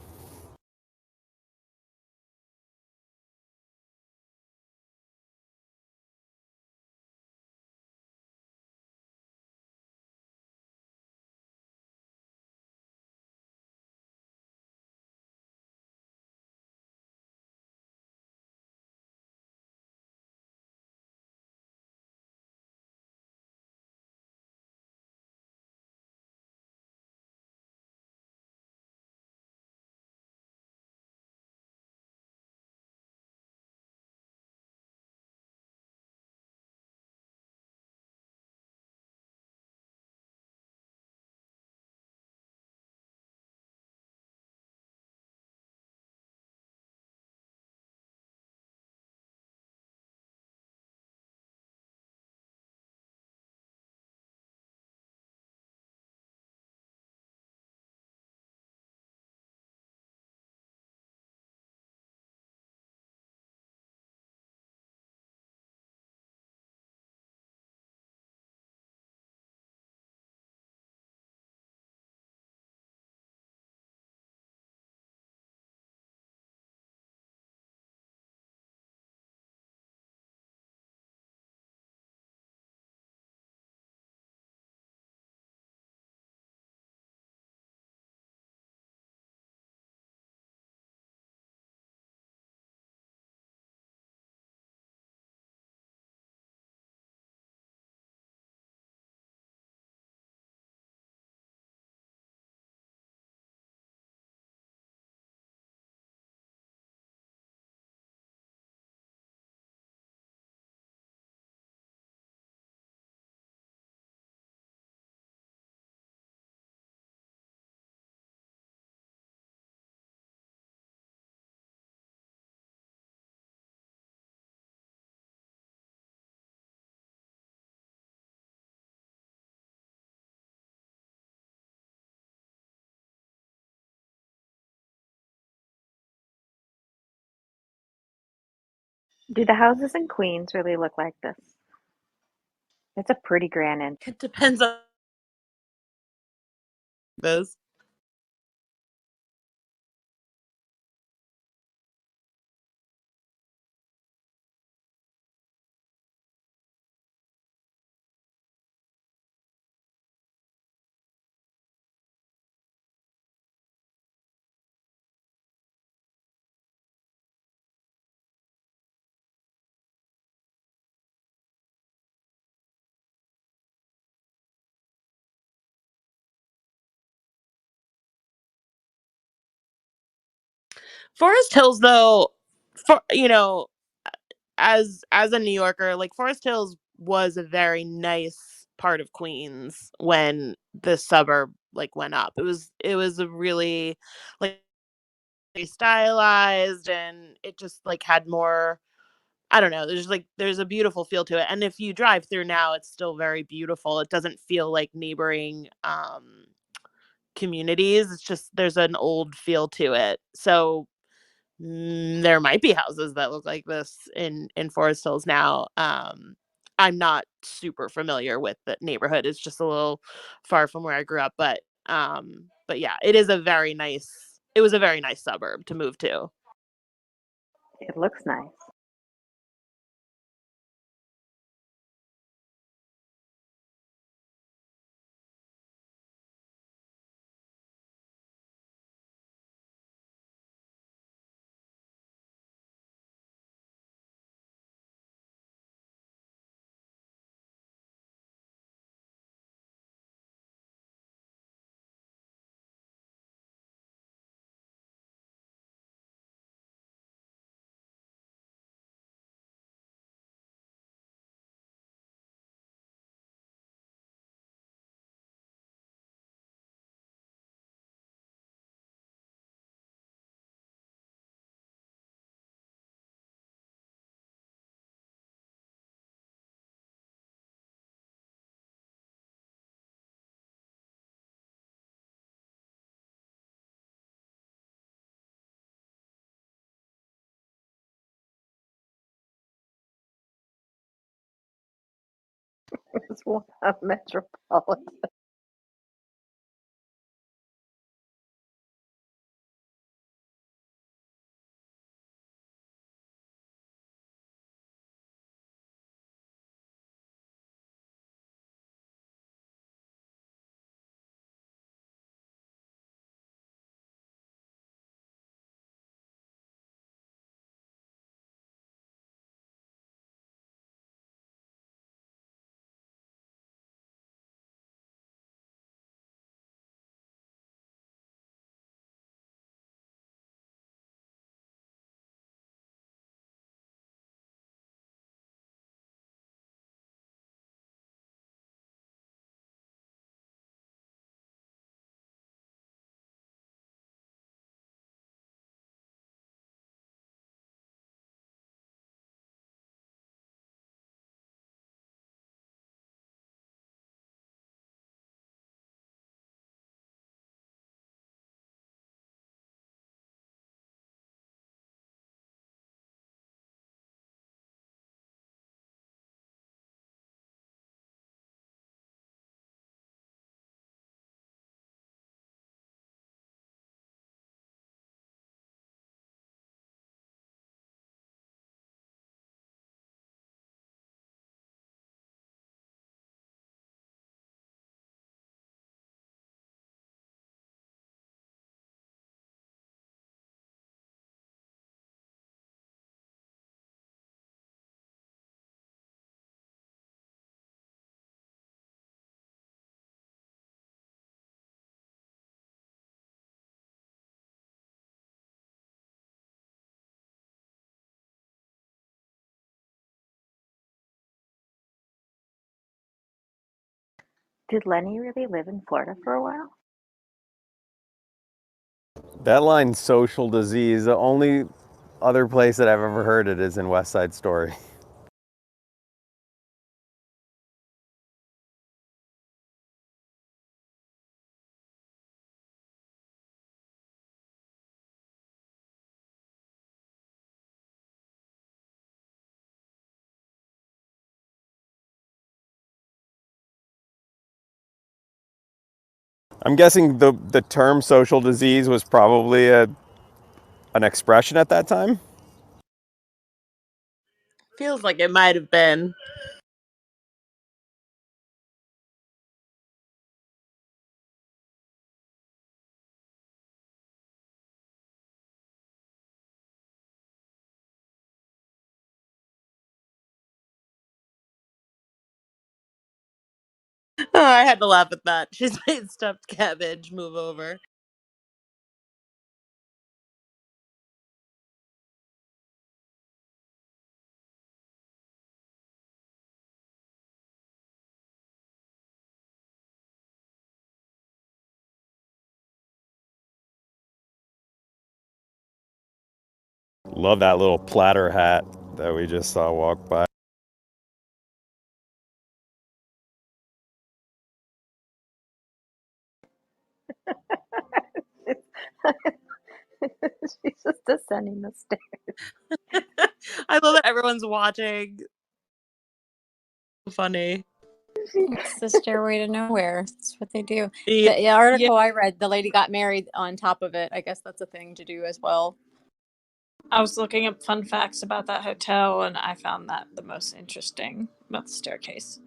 [SPEAKER 2] Do the houses in Queens really look like this? It's a pretty grand entrance.
[SPEAKER 1] It depends on this. Forest Hills, though, for as a New Yorker, like Forest Hills was a very nice part of Queens when the suburb like went up. It was a really like stylized, and it just like had more. I don't know. There's a beautiful feel to it, and if you drive through now, it's still very beautiful. It doesn't feel like neighboring communities. It's just there's an old feel to it. So there might be houses that look like this in Forest Hills now. I'm not super familiar with the neighborhood. It's just a little far from where I grew up, but yeah, it was a very nice suburb to move to.
[SPEAKER 2] It looks nice. It's one of Metropolitan. Did Lenny really live in Florida for a while?
[SPEAKER 5] That line, social disease, the only other place that I've ever heard it is in West Side Story. I'm guessing the term social disease was probably an expression at that time.
[SPEAKER 1] Feels like it might have been. Oh, I had to laugh at that. She's made stuffed cabbage move over.
[SPEAKER 5] Love that little platter hat that we just saw walk by.
[SPEAKER 2] She's just descending the stairs.
[SPEAKER 1] I love that everyone's watching. Funny.
[SPEAKER 3] It's the stairway to nowhere. That's what they do.
[SPEAKER 1] Yeah.
[SPEAKER 3] The article I read, the lady got married on top of it. I guess that's a thing to do as well.
[SPEAKER 7] I was looking up fun facts about that hotel, and I found that the most interesting about the staircase.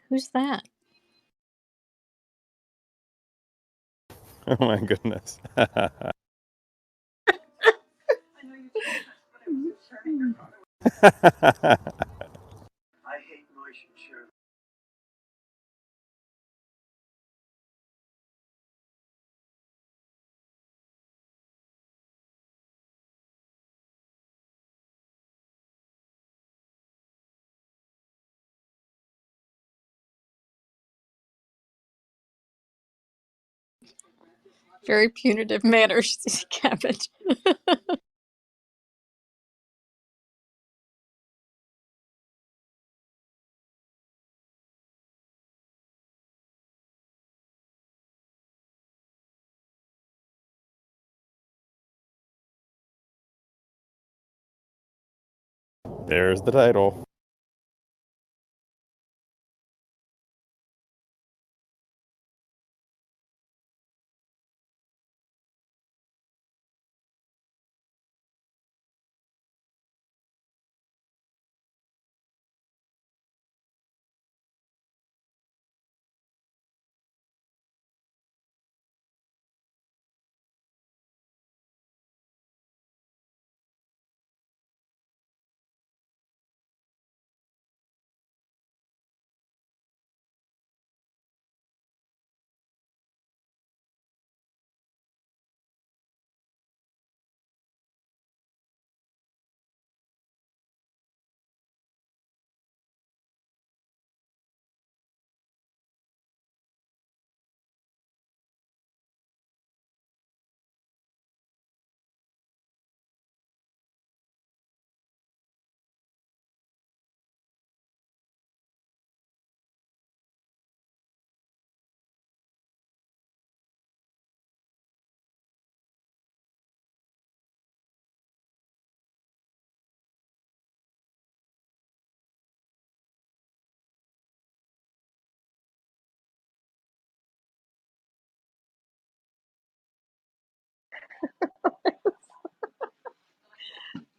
[SPEAKER 3] Who's that?
[SPEAKER 5] Oh my goodness.
[SPEAKER 3] Very punitive manners, Cabbage.
[SPEAKER 5] There's the title.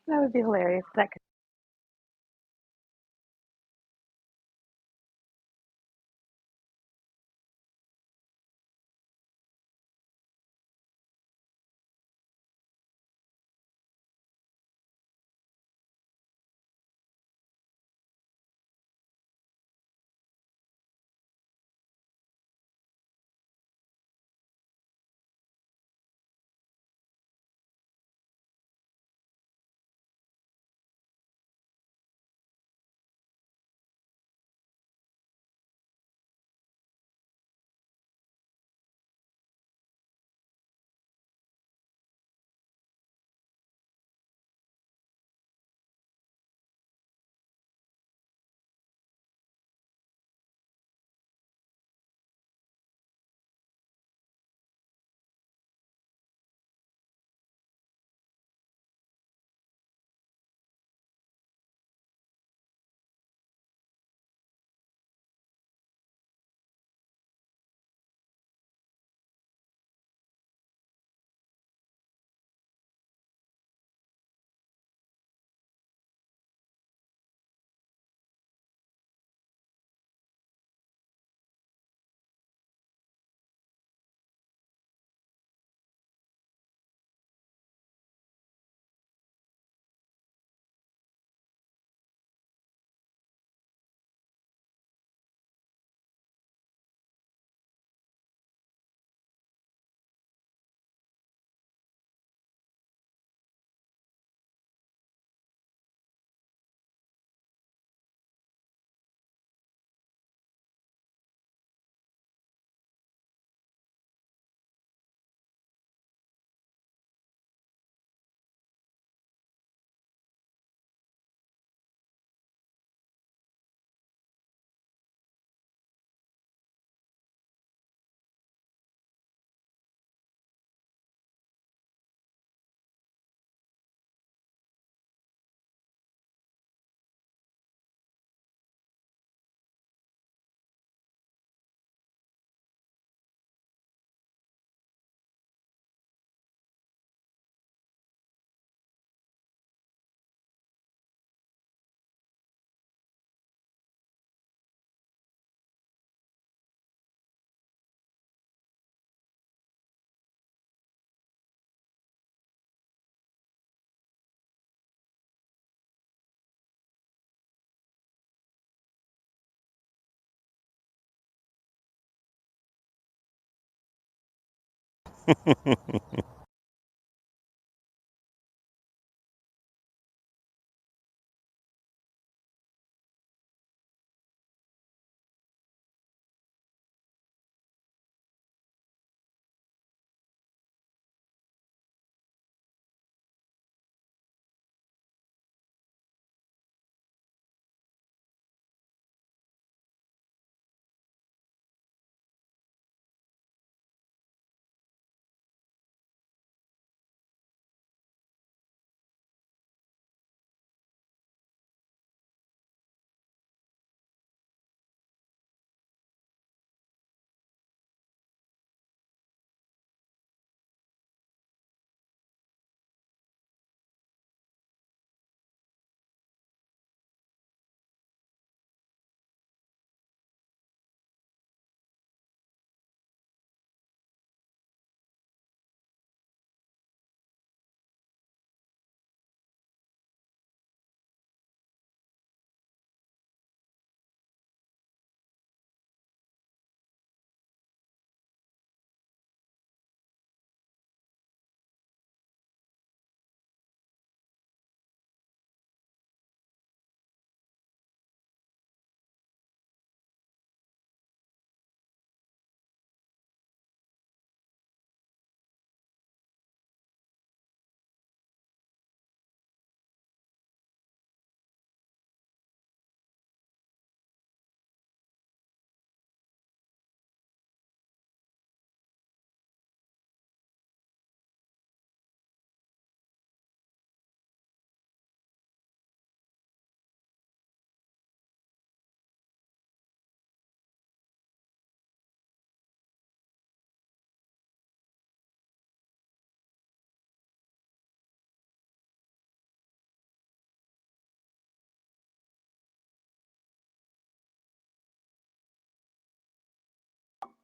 [SPEAKER 2] That would be hilarious. That could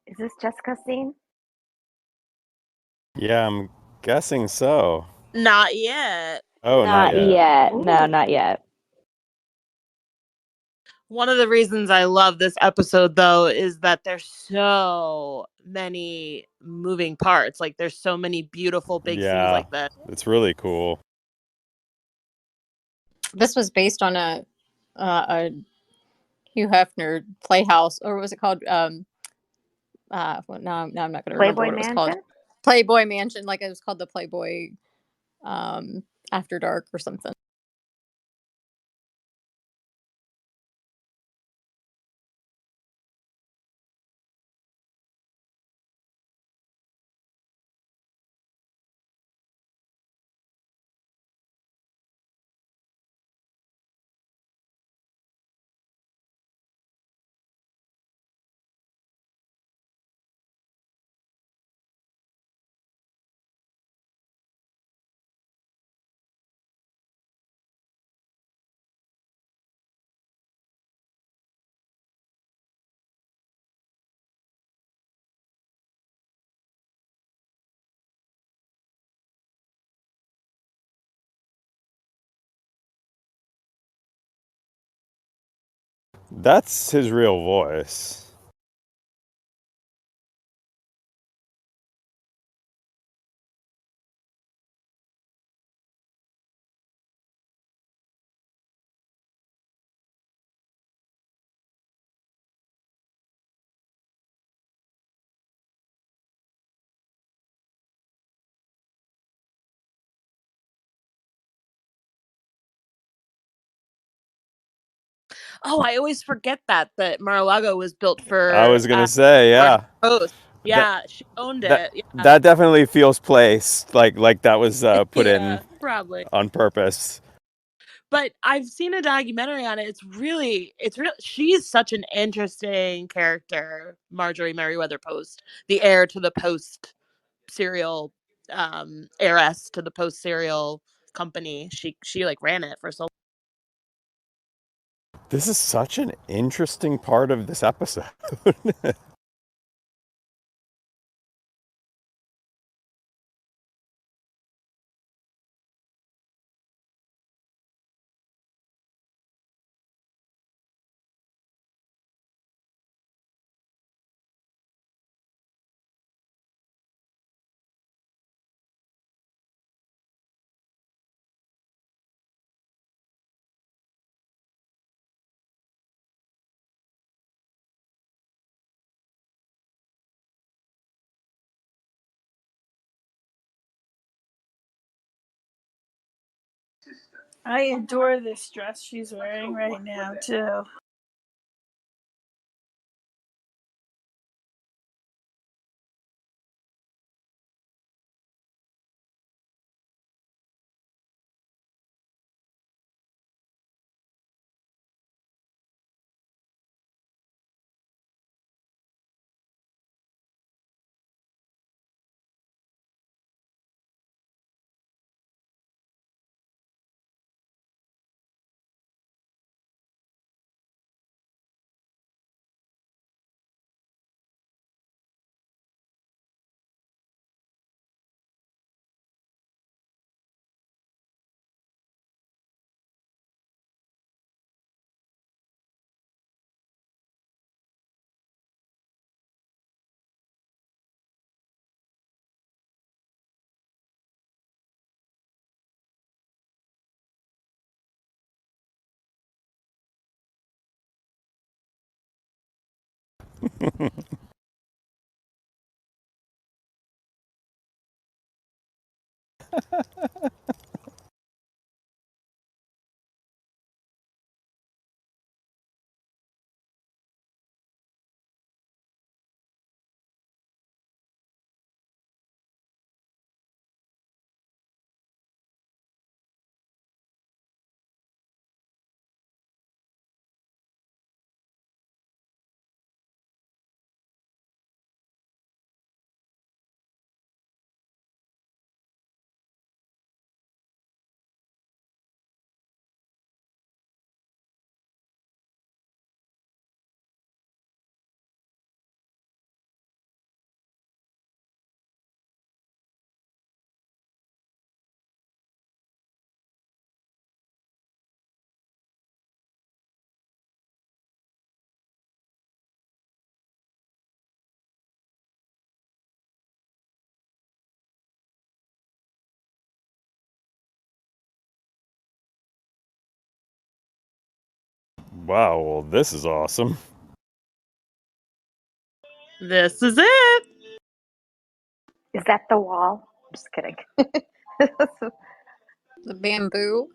[SPEAKER 2] Is this Jessica's scene?
[SPEAKER 5] Yeah, I'm guessing so.
[SPEAKER 1] Not yet.
[SPEAKER 5] Oh, not
[SPEAKER 4] Not
[SPEAKER 5] yet.
[SPEAKER 4] yet. No,
[SPEAKER 2] Ooh.
[SPEAKER 4] not yet.
[SPEAKER 1] One of the reasons I love this episode, though, is that there's so many moving parts. Like, there's so many beautiful big scenes
[SPEAKER 5] Yeah,
[SPEAKER 1] like that.
[SPEAKER 5] it's really cool.
[SPEAKER 3] This was based on a Hugh Hefner Playhouse, or what was it called? Well, now I'm not going to remember
[SPEAKER 2] Playboy
[SPEAKER 3] what it was called.
[SPEAKER 2] Mansion?
[SPEAKER 3] Playboy Mansion, like it was called the Playboy After Dark or something.
[SPEAKER 5] That's his real voice.
[SPEAKER 1] Oh, I always forget that Mar-a-Lago was built
[SPEAKER 5] I
[SPEAKER 1] for
[SPEAKER 5] was gonna say,
[SPEAKER 1] Marjorie
[SPEAKER 5] yeah,
[SPEAKER 1] Post.
[SPEAKER 5] that
[SPEAKER 1] Yeah, she owned
[SPEAKER 5] that
[SPEAKER 1] it. Yeah,
[SPEAKER 5] that definitely feels placed, like that was put in
[SPEAKER 1] yeah, probably.
[SPEAKER 5] on purpose.
[SPEAKER 1] But I've seen a documentary on it. It's real. She's such an interesting character, Marjorie Merriweather Post, the heir to the Post cereal, heiress to the Post cereal company. She like ran it for so.
[SPEAKER 5] This is such an interesting part of this episode.
[SPEAKER 6] I adore this dress she's wearing right now, too.
[SPEAKER 5] Wow, well, this is awesome.
[SPEAKER 1] This is it.
[SPEAKER 2] Is that the wall? I'm just kidding.
[SPEAKER 3] The bamboo.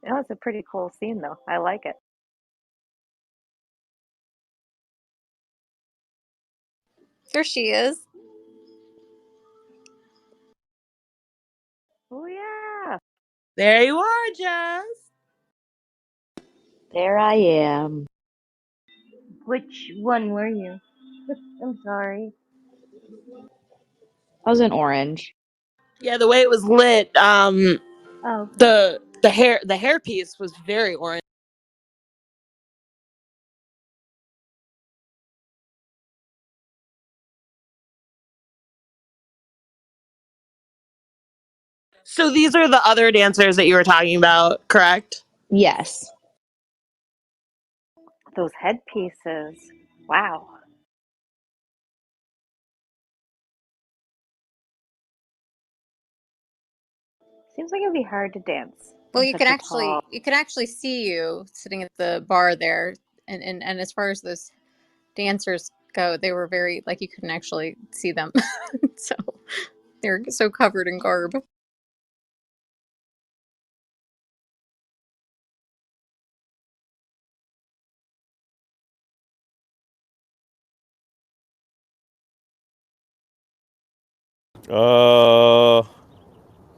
[SPEAKER 2] It's a pretty cool scene, though. I like it.
[SPEAKER 3] There she is.
[SPEAKER 2] Oh, yeah.
[SPEAKER 1] There you are, Jess.
[SPEAKER 8] There I am. Which one were you? I'm sorry. I was in orange.
[SPEAKER 1] Yeah, the way it was lit,
[SPEAKER 8] Oh, okay.
[SPEAKER 1] the hair piece was very orange. So these are the other dancers that you were talking about, correct?
[SPEAKER 8] Yes.
[SPEAKER 2] Those headpieces. Wow. Seems like it'd be hard to dance
[SPEAKER 3] Well,
[SPEAKER 2] in such a tall.
[SPEAKER 3] you can actually see you sitting at the bar there, and as far as those dancers go, they were very like you couldn't actually see them, so they're so covered in garb.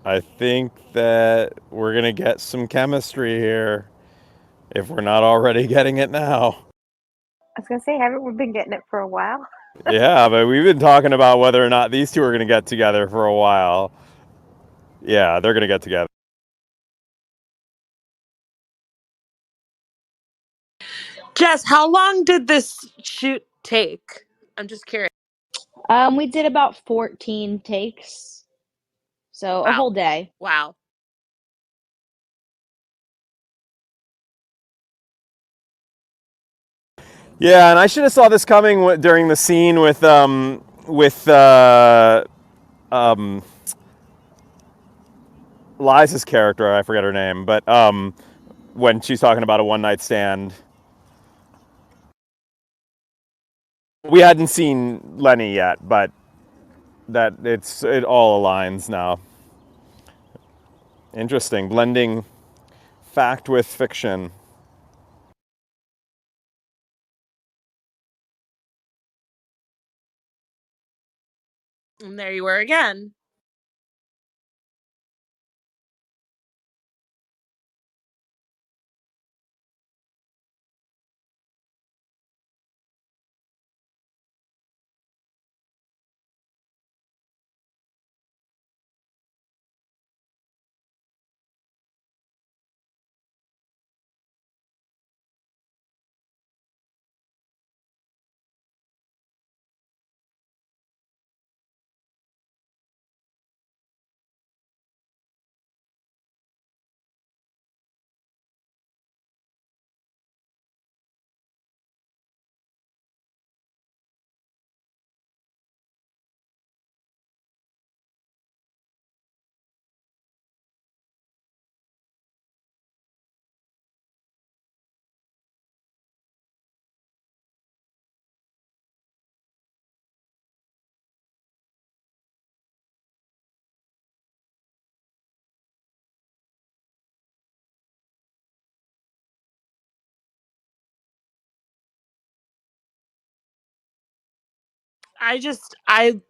[SPEAKER 5] I think that we're gonna get some chemistry here, if we're not already getting it now.
[SPEAKER 2] I was gonna say, haven't we been getting it for a while?
[SPEAKER 5] Yeah, but we've been talking about whether or not these two are gonna get together for a while. Yeah, they're gonna get together.
[SPEAKER 1] Jess, how long did this shoot take? I'm just curious.
[SPEAKER 8] We did about 14 takes. So a
[SPEAKER 1] Wow.
[SPEAKER 8] whole day.
[SPEAKER 1] Wow.
[SPEAKER 5] Yeah, and I should have saw this coming during the scene with Liza's character. I forget her name, but when she's talking about a one night stand. We hadn't seen Lenny yet, but it all aligns now. Interesting. Blending fact with fiction.
[SPEAKER 1] And there you were again.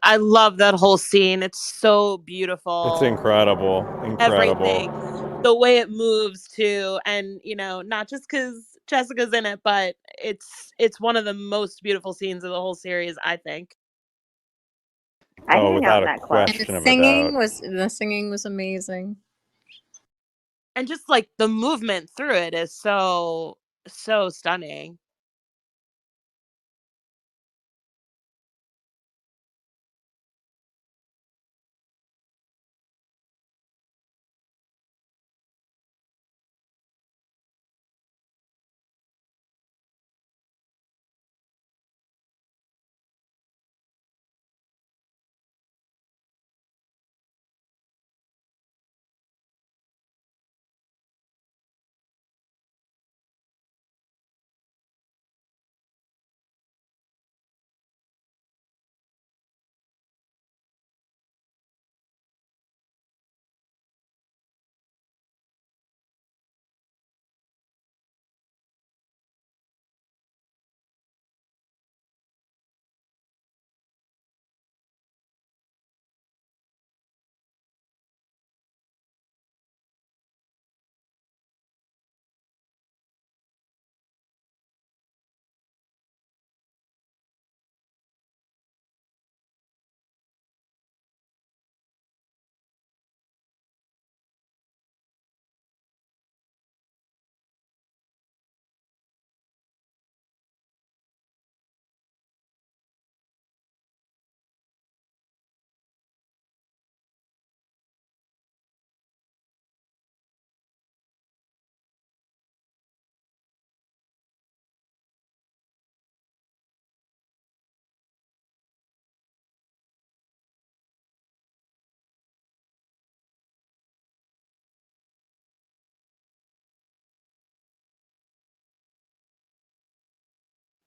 [SPEAKER 1] I love that whole scene. It's so
[SPEAKER 5] It's
[SPEAKER 1] beautiful.
[SPEAKER 5] incredible. Incredible.
[SPEAKER 1] Everything. The way it moves too, and not just because Jessica's in it, but it's one of the most beautiful scenes of the whole series, I think.
[SPEAKER 2] I'd
[SPEAKER 5] Oh,
[SPEAKER 2] hang out
[SPEAKER 5] without
[SPEAKER 2] in
[SPEAKER 5] a
[SPEAKER 2] that club.
[SPEAKER 3] And
[SPEAKER 5] question of a doubt.
[SPEAKER 3] the singing was amazing.
[SPEAKER 1] And just like the movement through it is so stunning.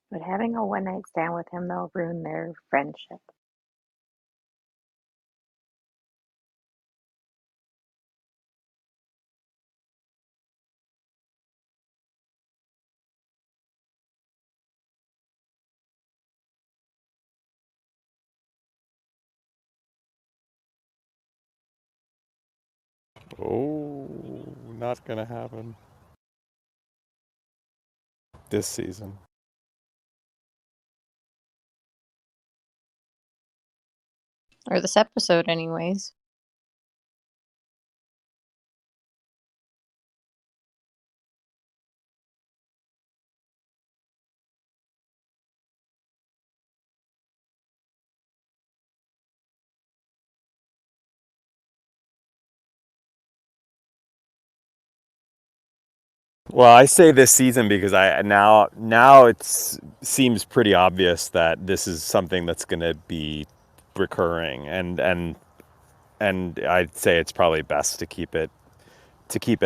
[SPEAKER 2] But having a one night stand with him, though, ruined their friendship.
[SPEAKER 5] Oh, not gonna happen this season.
[SPEAKER 3] Or this episode, anyways.
[SPEAKER 5] Well, I say this season because I now it seems pretty obvious that this is something that's going to be recurring, and I'd say it's probably best to keep it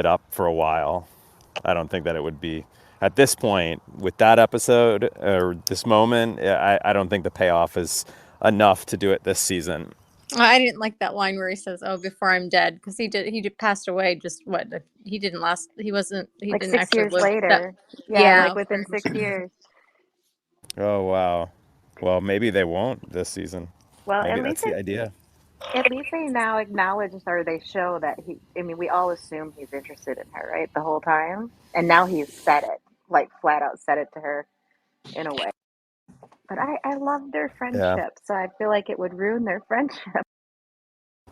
[SPEAKER 5] up for a while. I don't think that it would be at this point with that episode or this moment. I don't think the payoff is enough to do it this season.
[SPEAKER 3] I didn't like that line where he says, "Oh, before I'm dead," because he passed away. Just what he didn't last. He wasn't. He
[SPEAKER 2] Like
[SPEAKER 3] didn't
[SPEAKER 2] six
[SPEAKER 3] actually
[SPEAKER 2] years
[SPEAKER 3] live that.
[SPEAKER 2] later. Yeah,
[SPEAKER 3] Yeah.
[SPEAKER 2] like within 6 years.
[SPEAKER 5] Oh wow. Well, maybe they won't this season.
[SPEAKER 2] Well,
[SPEAKER 5] Maybe that's the idea.
[SPEAKER 2] at least they now acknowledge or they show that I mean, we all assume he's interested in her, right? The whole time. And now he's said it, like flat out said it to her in a way. But I love their
[SPEAKER 5] Yeah.
[SPEAKER 2] friendship, so I feel like it would ruin their friendship.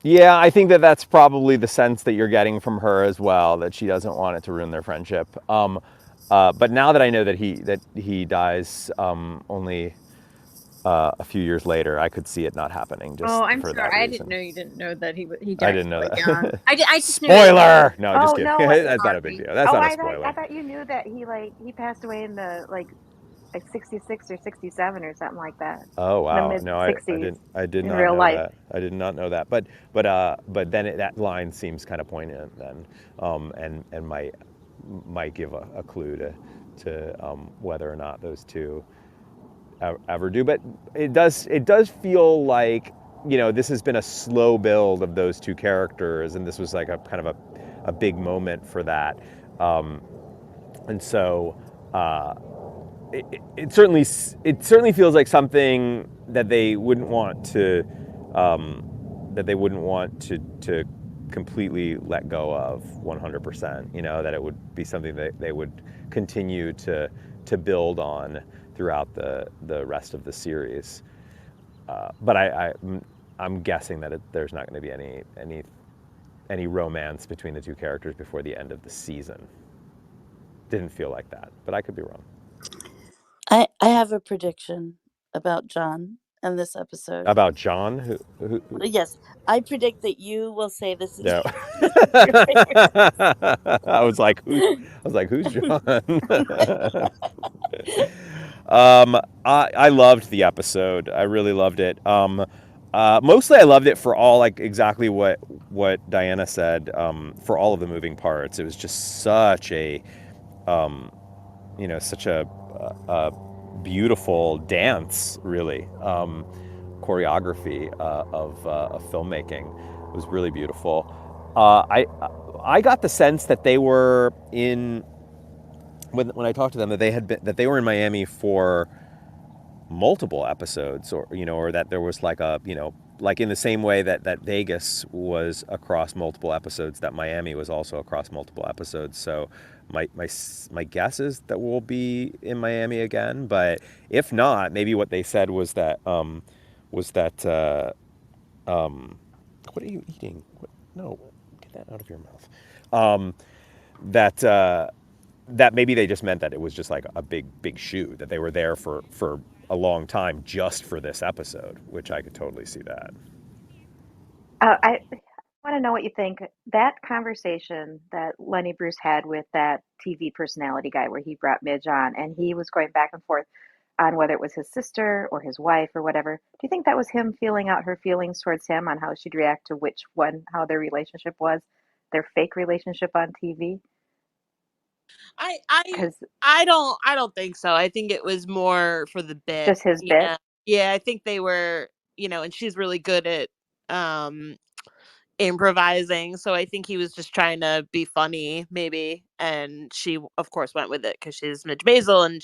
[SPEAKER 5] Yeah, I think that that's probably the sense that you're getting from her as well, that she doesn't want it to ruin their friendship. But now that I know that he dies only a few years later, I could see it not happening
[SPEAKER 3] Oh,
[SPEAKER 5] just
[SPEAKER 3] I'm
[SPEAKER 5] for
[SPEAKER 3] sorry.
[SPEAKER 5] that
[SPEAKER 3] I didn't
[SPEAKER 5] reason.
[SPEAKER 3] know you didn't know that he
[SPEAKER 5] I
[SPEAKER 3] died
[SPEAKER 5] didn't know
[SPEAKER 3] so young.
[SPEAKER 5] that.
[SPEAKER 3] I just knew that.
[SPEAKER 5] Spoiler! No, just
[SPEAKER 2] Oh
[SPEAKER 5] kidding.
[SPEAKER 2] no!
[SPEAKER 5] That's not a big
[SPEAKER 3] Sorry.
[SPEAKER 5] deal. That's
[SPEAKER 2] Oh,
[SPEAKER 5] not a
[SPEAKER 2] I
[SPEAKER 5] spoiler.
[SPEAKER 2] thought you knew that he passed away in the like 66 or 67 or something like that,
[SPEAKER 5] Oh
[SPEAKER 2] the
[SPEAKER 5] wow,
[SPEAKER 2] mid
[SPEAKER 5] no,
[SPEAKER 2] '60s
[SPEAKER 5] I did
[SPEAKER 2] in
[SPEAKER 5] not
[SPEAKER 2] real
[SPEAKER 5] know
[SPEAKER 2] life.
[SPEAKER 5] that. I did not know that. But then that line seems kind of poignant then, and might give a clue to whether or not those two ever do. But it does feel like, this has been a slow build of those two characters, and this was like a kind of a big moment for that, and so. It certainly feels like something that they wouldn't want to completely let go of 100%. That it would be something that they would continue to build on throughout the rest of the series. But I'm guessing that there's not going to be any romance between the two characters before the end of the season. Didn't feel like that, but I could be wrong.
[SPEAKER 9] I have a prediction about John and this episode.
[SPEAKER 5] About John, who
[SPEAKER 9] Yes, I predict that you will say this is
[SPEAKER 5] no.
[SPEAKER 9] this is your favorite.
[SPEAKER 5] I was like, who's John? I loved the episode. I really loved it. Mostly I loved it for all, like, exactly what Diana said. For all of the moving parts, it was just such a such a beautiful dance, really. Choreography of filmmaking was really beautiful. I got the sense that they were in when I talked to them, that they were in Miami for multiple episodes, or that there was like like in the same way that Vegas was across multiple episodes, that Miami was also across multiple episodes. So my guess is that we'll be in Miami again, but if not, maybe what they said was that what are you eating? No, get that out of your mouth. That that maybe they just meant that it was just like a big shoot, that they were there for a long time just for this episode, which I could totally see that.
[SPEAKER 2] I want to know what you think. That conversation that Lenny Bruce had with that TV personality guy, where he brought Midge on, and he was going back and forth on whether it was his sister or his wife or whatever. Do you think that was him feeling out her feelings towards him on how she'd react to which one, how their relationship was, their fake relationship on TV?
[SPEAKER 1] I I
[SPEAKER 2] Because
[SPEAKER 1] I don't think so. I think it was more for the bit.
[SPEAKER 2] just his bit.
[SPEAKER 1] Yeah. Yeah, I think they were, and she's really good at um improvising, so I think he was just trying to be funny maybe, and she of course went with it cuz she's Midge Maisel, and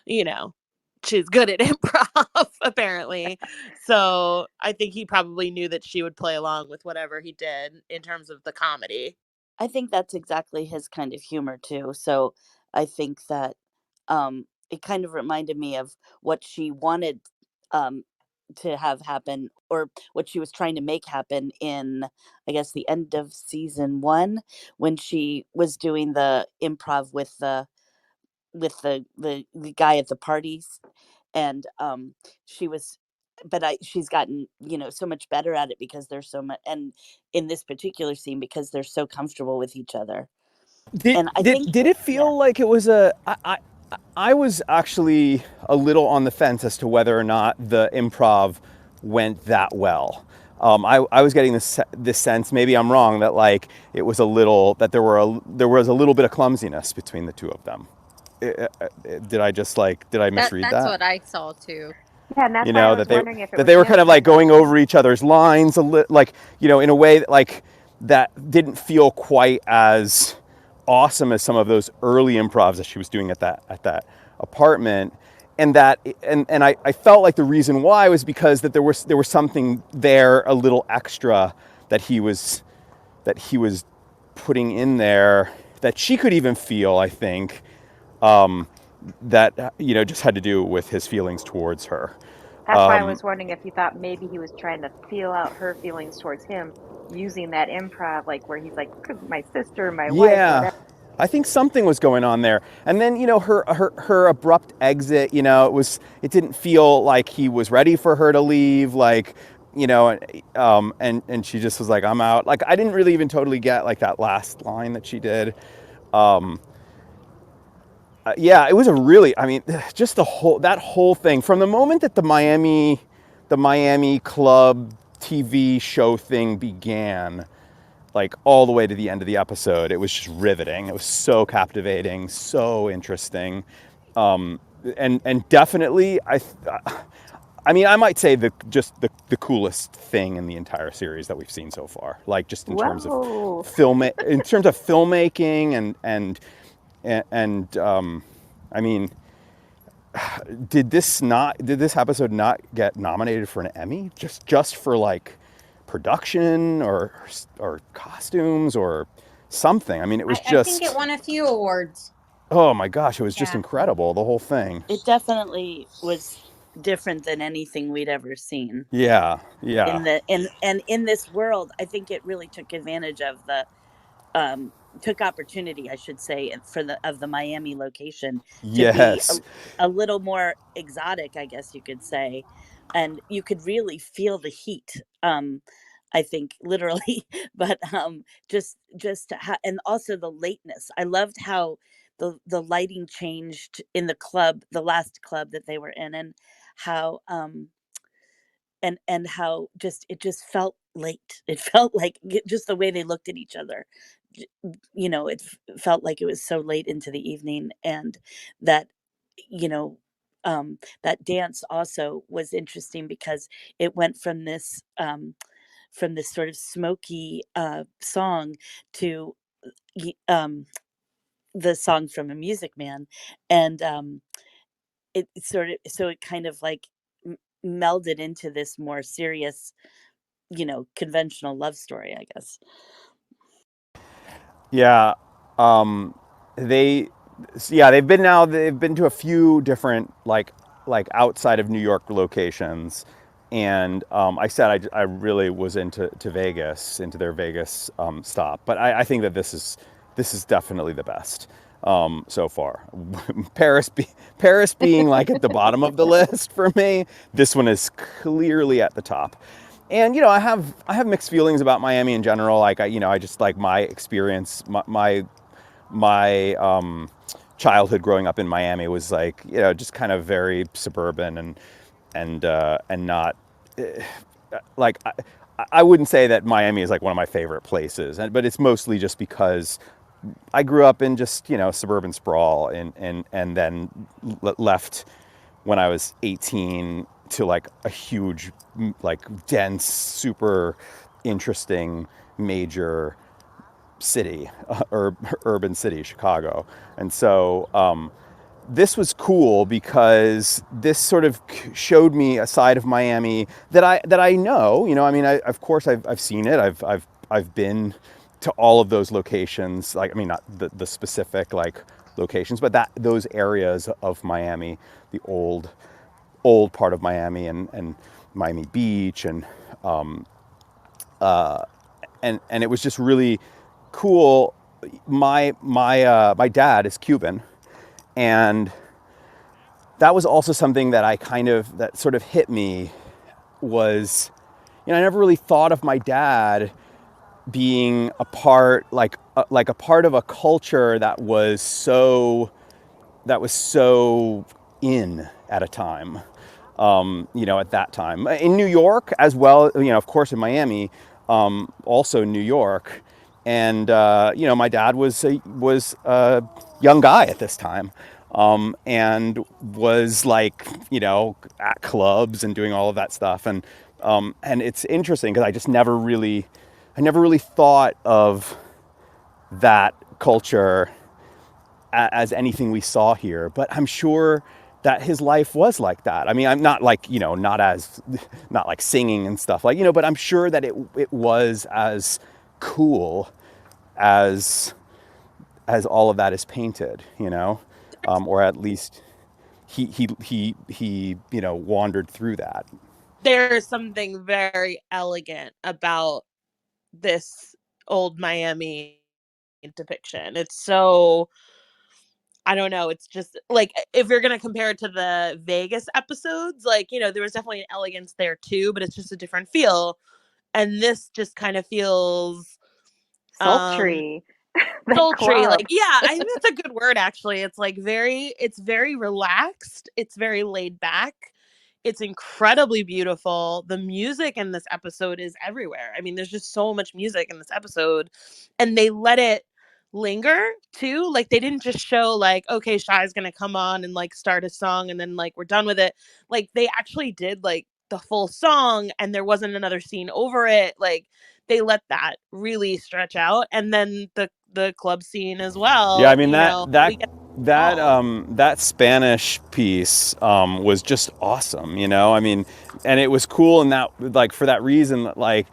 [SPEAKER 1] you know, she's good at improv apparently. So, I think he probably knew that she would play along with whatever he did in terms of the comedy.
[SPEAKER 9] I think that's exactly his kind of humor too. So I think that it kind of reminded me of what she wanted um, to have happen, or what she was trying to make happen in, I guess, the end of season 1, when she was doing the improv with the guy at the parties, and she was. But she's gotten, so much better at it because there's so much, and in this particular scene, because they're so comfortable with each other.
[SPEAKER 5] Did
[SPEAKER 9] And I
[SPEAKER 5] did
[SPEAKER 9] think
[SPEAKER 5] did
[SPEAKER 9] that,
[SPEAKER 5] it
[SPEAKER 9] yeah,
[SPEAKER 5] feel like it was I was actually a little on the fence as to whether or not the improv went that well. I was getting this sense, maybe I'm wrong, that like it was a little, that there was a little bit of clumsiness between the two of them. Did I
[SPEAKER 3] That
[SPEAKER 5] misread
[SPEAKER 3] that's
[SPEAKER 5] that?
[SPEAKER 3] what I saw too.
[SPEAKER 2] Yeah, and that's
[SPEAKER 5] You
[SPEAKER 2] why I
[SPEAKER 5] know,
[SPEAKER 2] was wondering if it
[SPEAKER 5] that
[SPEAKER 2] was
[SPEAKER 5] they were
[SPEAKER 2] him
[SPEAKER 5] kind of like
[SPEAKER 2] trying to.
[SPEAKER 5] going over each other's lines like, you know, in a way that like that didn't feel quite as awesome as some of those early improvs that she was doing at that apartment. And that and I felt like the reason why was because that there was something there a little extra that he was putting in there that she could even feel, I think, that, you know, just had to do with his feelings towards her.
[SPEAKER 2] That's why I was wondering if you thought maybe he was trying to feel out her feelings towards him using that improv, like where he's like, my sister, my wife,
[SPEAKER 5] Yeah,
[SPEAKER 2] whatever.
[SPEAKER 5] I think something was going on there. And then, you know, her abrupt exit, you know, it didn't feel like he was ready for her to leave, like, you know, and she just was like, I'm out. Like, I didn't really even totally get like that last line that she did. Yeah, it was a really, I mean, just that whole thing from the moment that the Miami club TV show thing began, like all the way to the end of the episode, it was just riveting. It was so captivating, so interesting, and definitely, I mean, I might say the coolest thing in the entire series that we've seen so far. Like just in terms of
[SPEAKER 2] Whoa.
[SPEAKER 5] filmmaking and I mean, did this episode not get nominated for an Emmy just for like production or costumes or something? I mean, it was
[SPEAKER 3] I think it
[SPEAKER 5] just,
[SPEAKER 3] won a few awards.
[SPEAKER 5] oh my gosh, it was just
[SPEAKER 3] Yeah.
[SPEAKER 5] incredible, the whole thing.
[SPEAKER 9] It definitely was different than anything we'd ever seen
[SPEAKER 5] Yeah,
[SPEAKER 9] in
[SPEAKER 5] yeah,
[SPEAKER 9] the and in this world. I think it really took advantage of the took opportunity, I should say, for the Miami location to be
[SPEAKER 5] yes,
[SPEAKER 9] a little more exotic, I guess you could say, and you could really feel the heat. I think literally, but and also the lateness. I loved how the lighting changed in the club, the last club that they were in, and how and how just it just felt late. It felt like just the way they looked at each other. You know, felt like it was so late into the evening, and that you know that dance also was interesting because it went from this sort of smoky song to the song from A Music Man, and it sort of so it kind of like melded into this more serious, conventional love story, I guess.
[SPEAKER 5] yeah. Um, they, yeah, they've been to a few different like outside of New York locations, and I said I really was into Vegas, into their Vegas stop, but I think that this is definitely the best so far. Paris being like at the bottom of the list for me, this one is clearly at the top. And you know, I have mixed feelings about Miami in general. Like I just like my experience, my childhood growing up in Miami was like, you know, just kind of very suburban and not like I wouldn't say that Miami is like one of my favorite places, but it's mostly just because I grew up in just, you know, suburban sprawl and then left when I was 18 to like a huge, like dense, super interesting major city, urban city, Chicago. And so this was cool because this sort of showed me a side of Miami that I know. You know, I mean, of course I've seen it. I've been to all of those locations. Like, I mean, not the specific like locations, but those areas of Miami, the old part of Miami and Miami Beach and it was just really cool. My dad is Cuban, and that was also something that that sort of hit me was, you know, I never really thought of my dad being a part like a part of a culture that was so in at a time, you know, at that time in New York as well, you know, of course in Miami, also New York, and you know, my dad was a young guy at this time, and was like, at clubs and doing all of that stuff. And it's interesting because I never really thought of that culture as anything we saw here, but I'm sure that his life was like that. I mean, I'm not like, not like singing and stuff like, but I'm sure that it was as cool as all of that is painted, or at least he wandered through that.
[SPEAKER 1] There's something very elegant about this old Miami depiction. It's so, I don't know, it's just like, if you're going to compare it to the Vegas episodes, like, there was definitely an elegance there too, but it's just a different feel. And this just kind of feels um
[SPEAKER 2] Sultry. That
[SPEAKER 1] sultry.
[SPEAKER 2] club.
[SPEAKER 1] Like, yeah, I think that's a good word actually. It's like it's very relaxed, it's very laid back, it's incredibly beautiful. The music in this episode is everywhere. I mean, there's just so much music in this episode, and they let it linger too. Like, they didn't just show like, okay, Shy's gonna come on and like start a song and then like we're done with it. Like, they actually did like the full song, and there wasn't another scene over it. Like, they let that really stretch out, and then the club scene as
[SPEAKER 5] Yeah, I
[SPEAKER 1] well.
[SPEAKER 5] mean
[SPEAKER 1] We get all.
[SPEAKER 5] that Spanish piece was just awesome. I mean, and it was cool in that, like, for that reason that, like,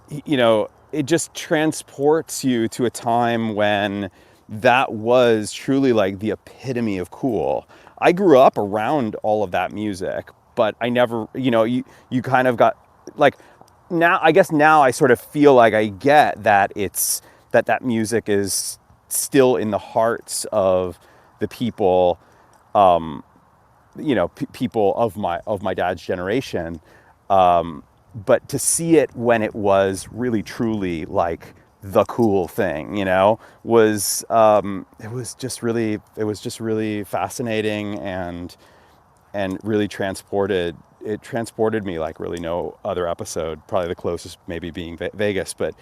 [SPEAKER 5] it just transports you to a time when that was truly like the epitome of cool. I grew up around all of that music, but I never, you kind of got like, now I guess now I sort of feel like I get that that music is still in the hearts of the people, people of my dad's generation. But to see it when it was really truly like the cool thing, it was just really fascinating, and really transported me like really no other episode. Probably the closest maybe being Vegas, but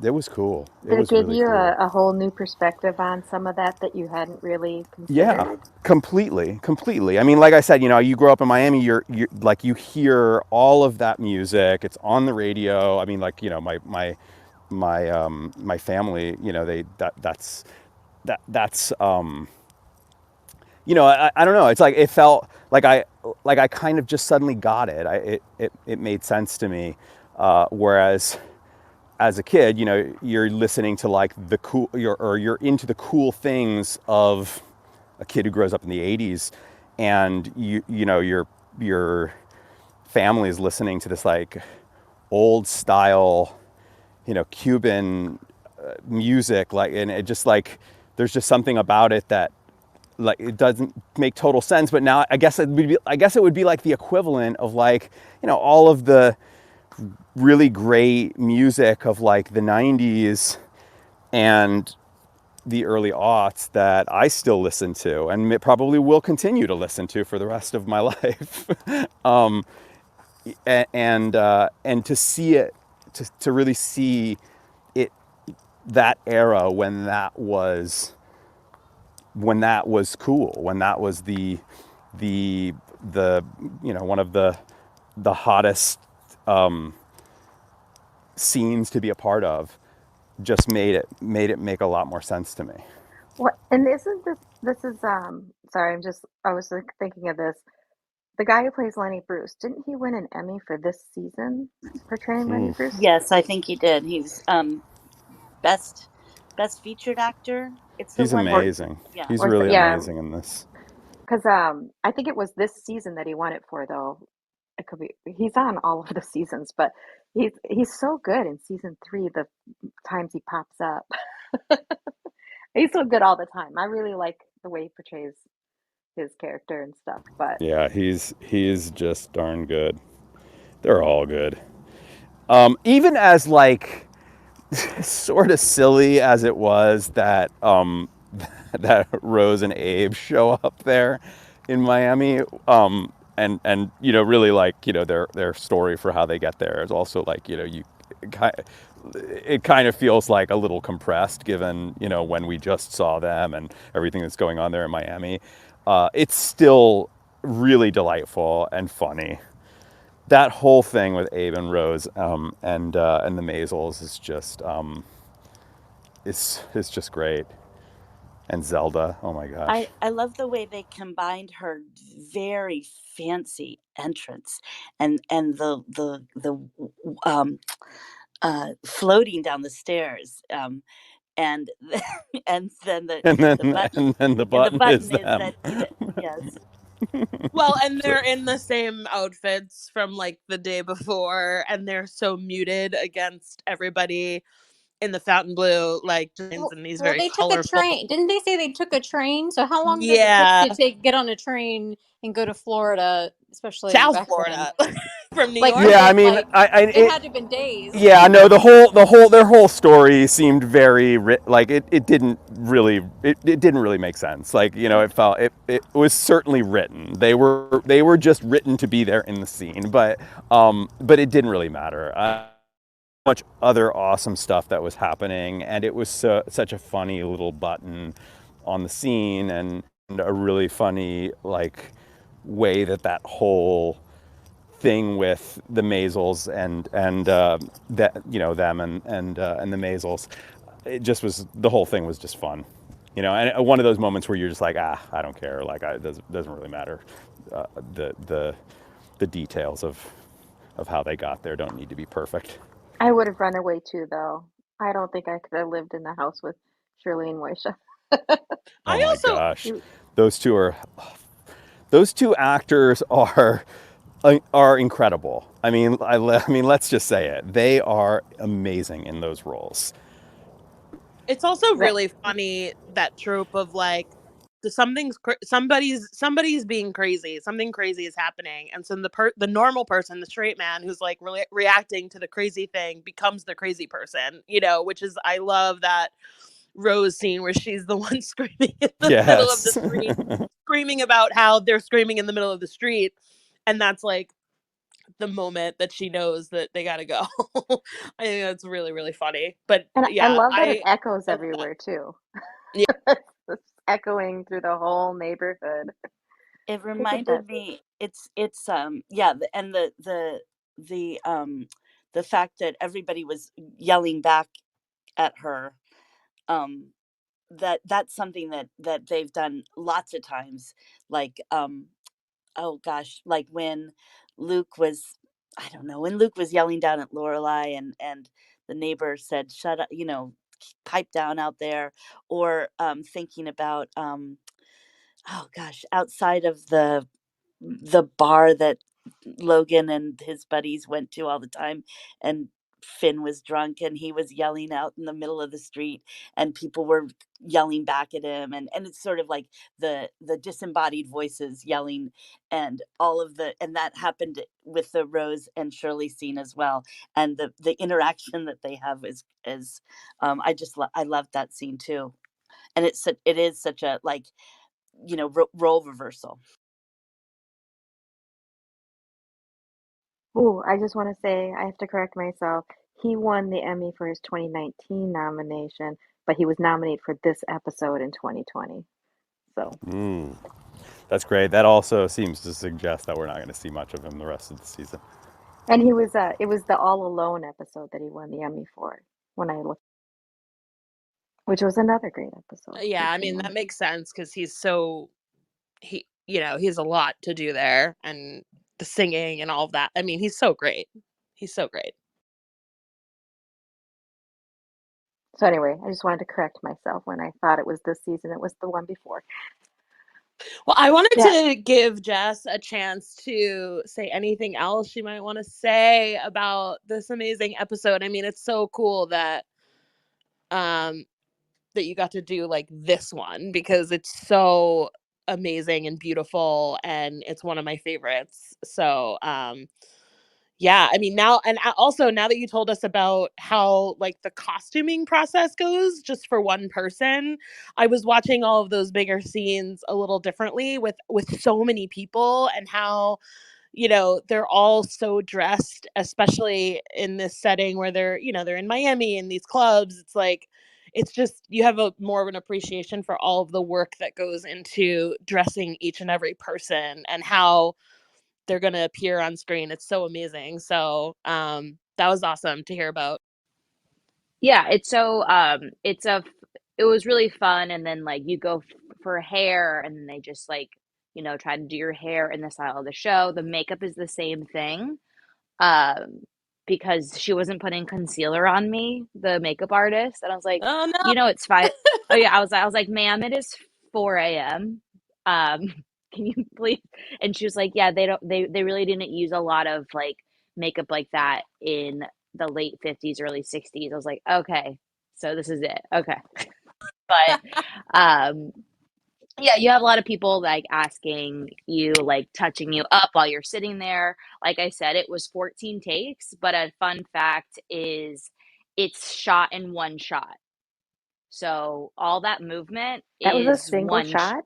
[SPEAKER 5] it was cool. It
[SPEAKER 2] Did it
[SPEAKER 5] was
[SPEAKER 2] give
[SPEAKER 5] really
[SPEAKER 2] you
[SPEAKER 5] cool.
[SPEAKER 2] a whole new perspective on some of that you hadn't really
[SPEAKER 5] Yeah,
[SPEAKER 2] considered?
[SPEAKER 5] completely. I mean, like I said, you grow up in Miami, you're like, you hear all of that music. It's on the radio. I mean, like, my family, that's I don't know. It's like, it felt like I kind of just suddenly got it. It made sense to me. Whereas as a kid, you're listening to like you're into the cool things of a kid who grows up in the 80s, and your family is listening to this like old style, Cuban music, like, and it just like, there's just something about it that, like, it doesn't make total sense. But now I guess it would be like the equivalent of, like, all of the really great music of like the 90s and the early aughts that I still listen to, and probably will continue to listen to for the rest of my life. um, and to see it, to really see it, that era when that was cool, when that was the one of the hottest scenes to be a part of, just made it make a lot more sense to me.
[SPEAKER 2] What, and isn't this is sorry, I was like thinking of this. The guy who plays Lenny Bruce, didn't he win an Emmy for this season portraying Lenny
[SPEAKER 5] Ooh,
[SPEAKER 2] Bruce?
[SPEAKER 9] Yes, I think he did. He's best best featured actor. It's the
[SPEAKER 5] he's
[SPEAKER 9] one that,
[SPEAKER 2] Or
[SPEAKER 5] amazing.
[SPEAKER 9] yeah.
[SPEAKER 5] He's
[SPEAKER 2] or
[SPEAKER 5] really
[SPEAKER 2] yeah,
[SPEAKER 5] amazing in this.
[SPEAKER 2] because I think it was this season that he won it for, though. It could be he's on all of the seasons, but he's so good in season 3, the times he pops up. He's so good all the time. I really like the way he portrays his character and stuff, but
[SPEAKER 5] Yeah, he's just darn good. They're all good. Even as like sort of silly as it was that that Rose and Abe show up there in Miami, and really like, their story for how they get there is also like, it kind of feels like a little compressed given, you know, when we just saw them and everything that's going on there in Miami. It's still really delightful and funny. That whole thing with Abe and Rose and the Maisels is just is just great. And Zelda, oh my gosh.
[SPEAKER 9] I love the way they combined her very fancy entrance and the um, floating down the stairs, and and then
[SPEAKER 5] And
[SPEAKER 9] the
[SPEAKER 5] then
[SPEAKER 9] button
[SPEAKER 5] and then the
[SPEAKER 9] and the
[SPEAKER 5] button is
[SPEAKER 9] button is
[SPEAKER 5] them.
[SPEAKER 9] that yes.
[SPEAKER 1] Well, and they're in the same outfits from like the day before, and they're so muted against everybody in the fountain blue, like jeans and these
[SPEAKER 3] Well,
[SPEAKER 1] very
[SPEAKER 3] they took a
[SPEAKER 1] colorful.
[SPEAKER 3] train. Didn't they say they took a train? So how long does it
[SPEAKER 1] Yeah,
[SPEAKER 3] take to get on a train and go to Florida, especially
[SPEAKER 1] South
[SPEAKER 3] back then?
[SPEAKER 1] Florida from New
[SPEAKER 3] Like,
[SPEAKER 1] York.
[SPEAKER 3] was
[SPEAKER 5] Yeah, I
[SPEAKER 3] it
[SPEAKER 5] mean,
[SPEAKER 3] like it
[SPEAKER 5] it,
[SPEAKER 3] had to have been days?
[SPEAKER 5] yeah, no, their whole story seemed very like it didn't really it didn't really make sense. Like, you know, it was certainly written. They were just written to be there in the scene, but it didn't really matter. Much other awesome stuff that was happening, and it was such a funny little button on the scene, and a really funny like way that whole thing with the Maisels and that, you know, them and the Maisels, it just was, the whole thing was just fun, you know, and one of those moments where you're just like, I don't care, like it doesn't really matter, uh, the the the details of how they got there don't need to be perfect.
[SPEAKER 2] I would have run away too, though. I don't think I could have lived in the house with Shirley and Moishe.
[SPEAKER 5] Oh
[SPEAKER 1] I
[SPEAKER 5] my
[SPEAKER 1] also
[SPEAKER 5] gosh, those two are those two actors are incredible. I mean, let's just say it. They are amazing in those roles.
[SPEAKER 1] It's also
[SPEAKER 2] That
[SPEAKER 1] really funny, that trope of like somebody's being crazy, something crazy is happening, and so the normal person, the straight man who's like really reacting to the crazy thing, becomes the crazy person, you know, which is, I love that Rose scene where she's the one screaming in the middle of the
[SPEAKER 5] Yes.
[SPEAKER 1] street, screaming about how they're screaming in the middle of the street, and that's like the moment that she knows that they gotta go. I think that's really, really funny. But
[SPEAKER 2] and I
[SPEAKER 1] yeah,
[SPEAKER 2] love that it
[SPEAKER 1] I
[SPEAKER 2] echoes
[SPEAKER 1] love that.
[SPEAKER 2] everywhere too.
[SPEAKER 1] Yeah.
[SPEAKER 2] It's echoing through the whole neighborhood.
[SPEAKER 9] It
[SPEAKER 2] Look at that.
[SPEAKER 9] reminded me, it's yeah, and the fact that everybody was yelling back at her, um that's something that they've done lots of times, like, oh gosh, like when Luke was, I don't know, when Luke was yelling down at Lorelai, and the neighbor said, shut up, you know, pipe down out there, or thinking about, oh gosh, outside of the bar that Logan and his buddies went to all the time, and Finn was drunk and he was yelling out in the middle of the street, and people were yelling back at him, and it's sort of like the disembodied voices yelling, and all of the, and that happened with the Rose and Shirley scene as well, and the interaction that they have is I love that scene too, and it is such a, like, you know, role reversal.
[SPEAKER 2] Ooh, I just want to say I have to correct myself. He won the Emmy for his 2019 nomination, but he was nominated for this episode in 2020. So,
[SPEAKER 5] That's great. That also seems to suggest that we're not going to see much of him the rest of the season.
[SPEAKER 2] and it was the All Alone episode that he won the Emmy for when I looked, which was another great episode.
[SPEAKER 1] Yeah, I mean, that makes sense because he has a lot to do there, and the singing and all of that. I mean, he's so great. He's so great.
[SPEAKER 2] So anyway, I just wanted to correct myself when I thought it was this season. It was the one before.
[SPEAKER 1] Well, I wanted
[SPEAKER 2] Yeah.
[SPEAKER 1] to give Jess a chance to say anything else she might want to say about this amazing episode. I mean, it's so cool um that you got to do like this one, because it's so amazing and beautiful, and it's one of my favorites. So, yeah, I mean, now, and also now that you told us about how like the costuming process goes just for one person, I was watching all of those bigger scenes a little differently with so many people, and how, they're all so dressed, especially in this setting where they're in Miami in these clubs. It's like, it's just, you have a more of an appreciation for all of the work that goes into dressing each and every person and how they're going to appear on screen. It's so amazing. So that was awesome to hear about.
[SPEAKER 4] Yeah, it was really fun. And then like you go for hair, and then they just like, try to do your hair in the style of the show. The makeup is the same thing. Um, because she wasn't putting concealer on me, the makeup artist, and I was like,
[SPEAKER 1] Oh no.
[SPEAKER 4] it's fine. Oh yeah, I was like, ma'am, it is 4 a.m. Um, can you please? And she was like, yeah, they really didn't use a lot of like makeup like that in the late 50s, early 60s. I was like, okay, so this is it. Okay. But um yeah, you have a lot of people like asking you, like touching you up while you're sitting there. Like I said, it was 14 takes, but a fun fact is it's shot in one shot. So all that movement
[SPEAKER 2] That was a
[SPEAKER 4] is
[SPEAKER 2] single shot?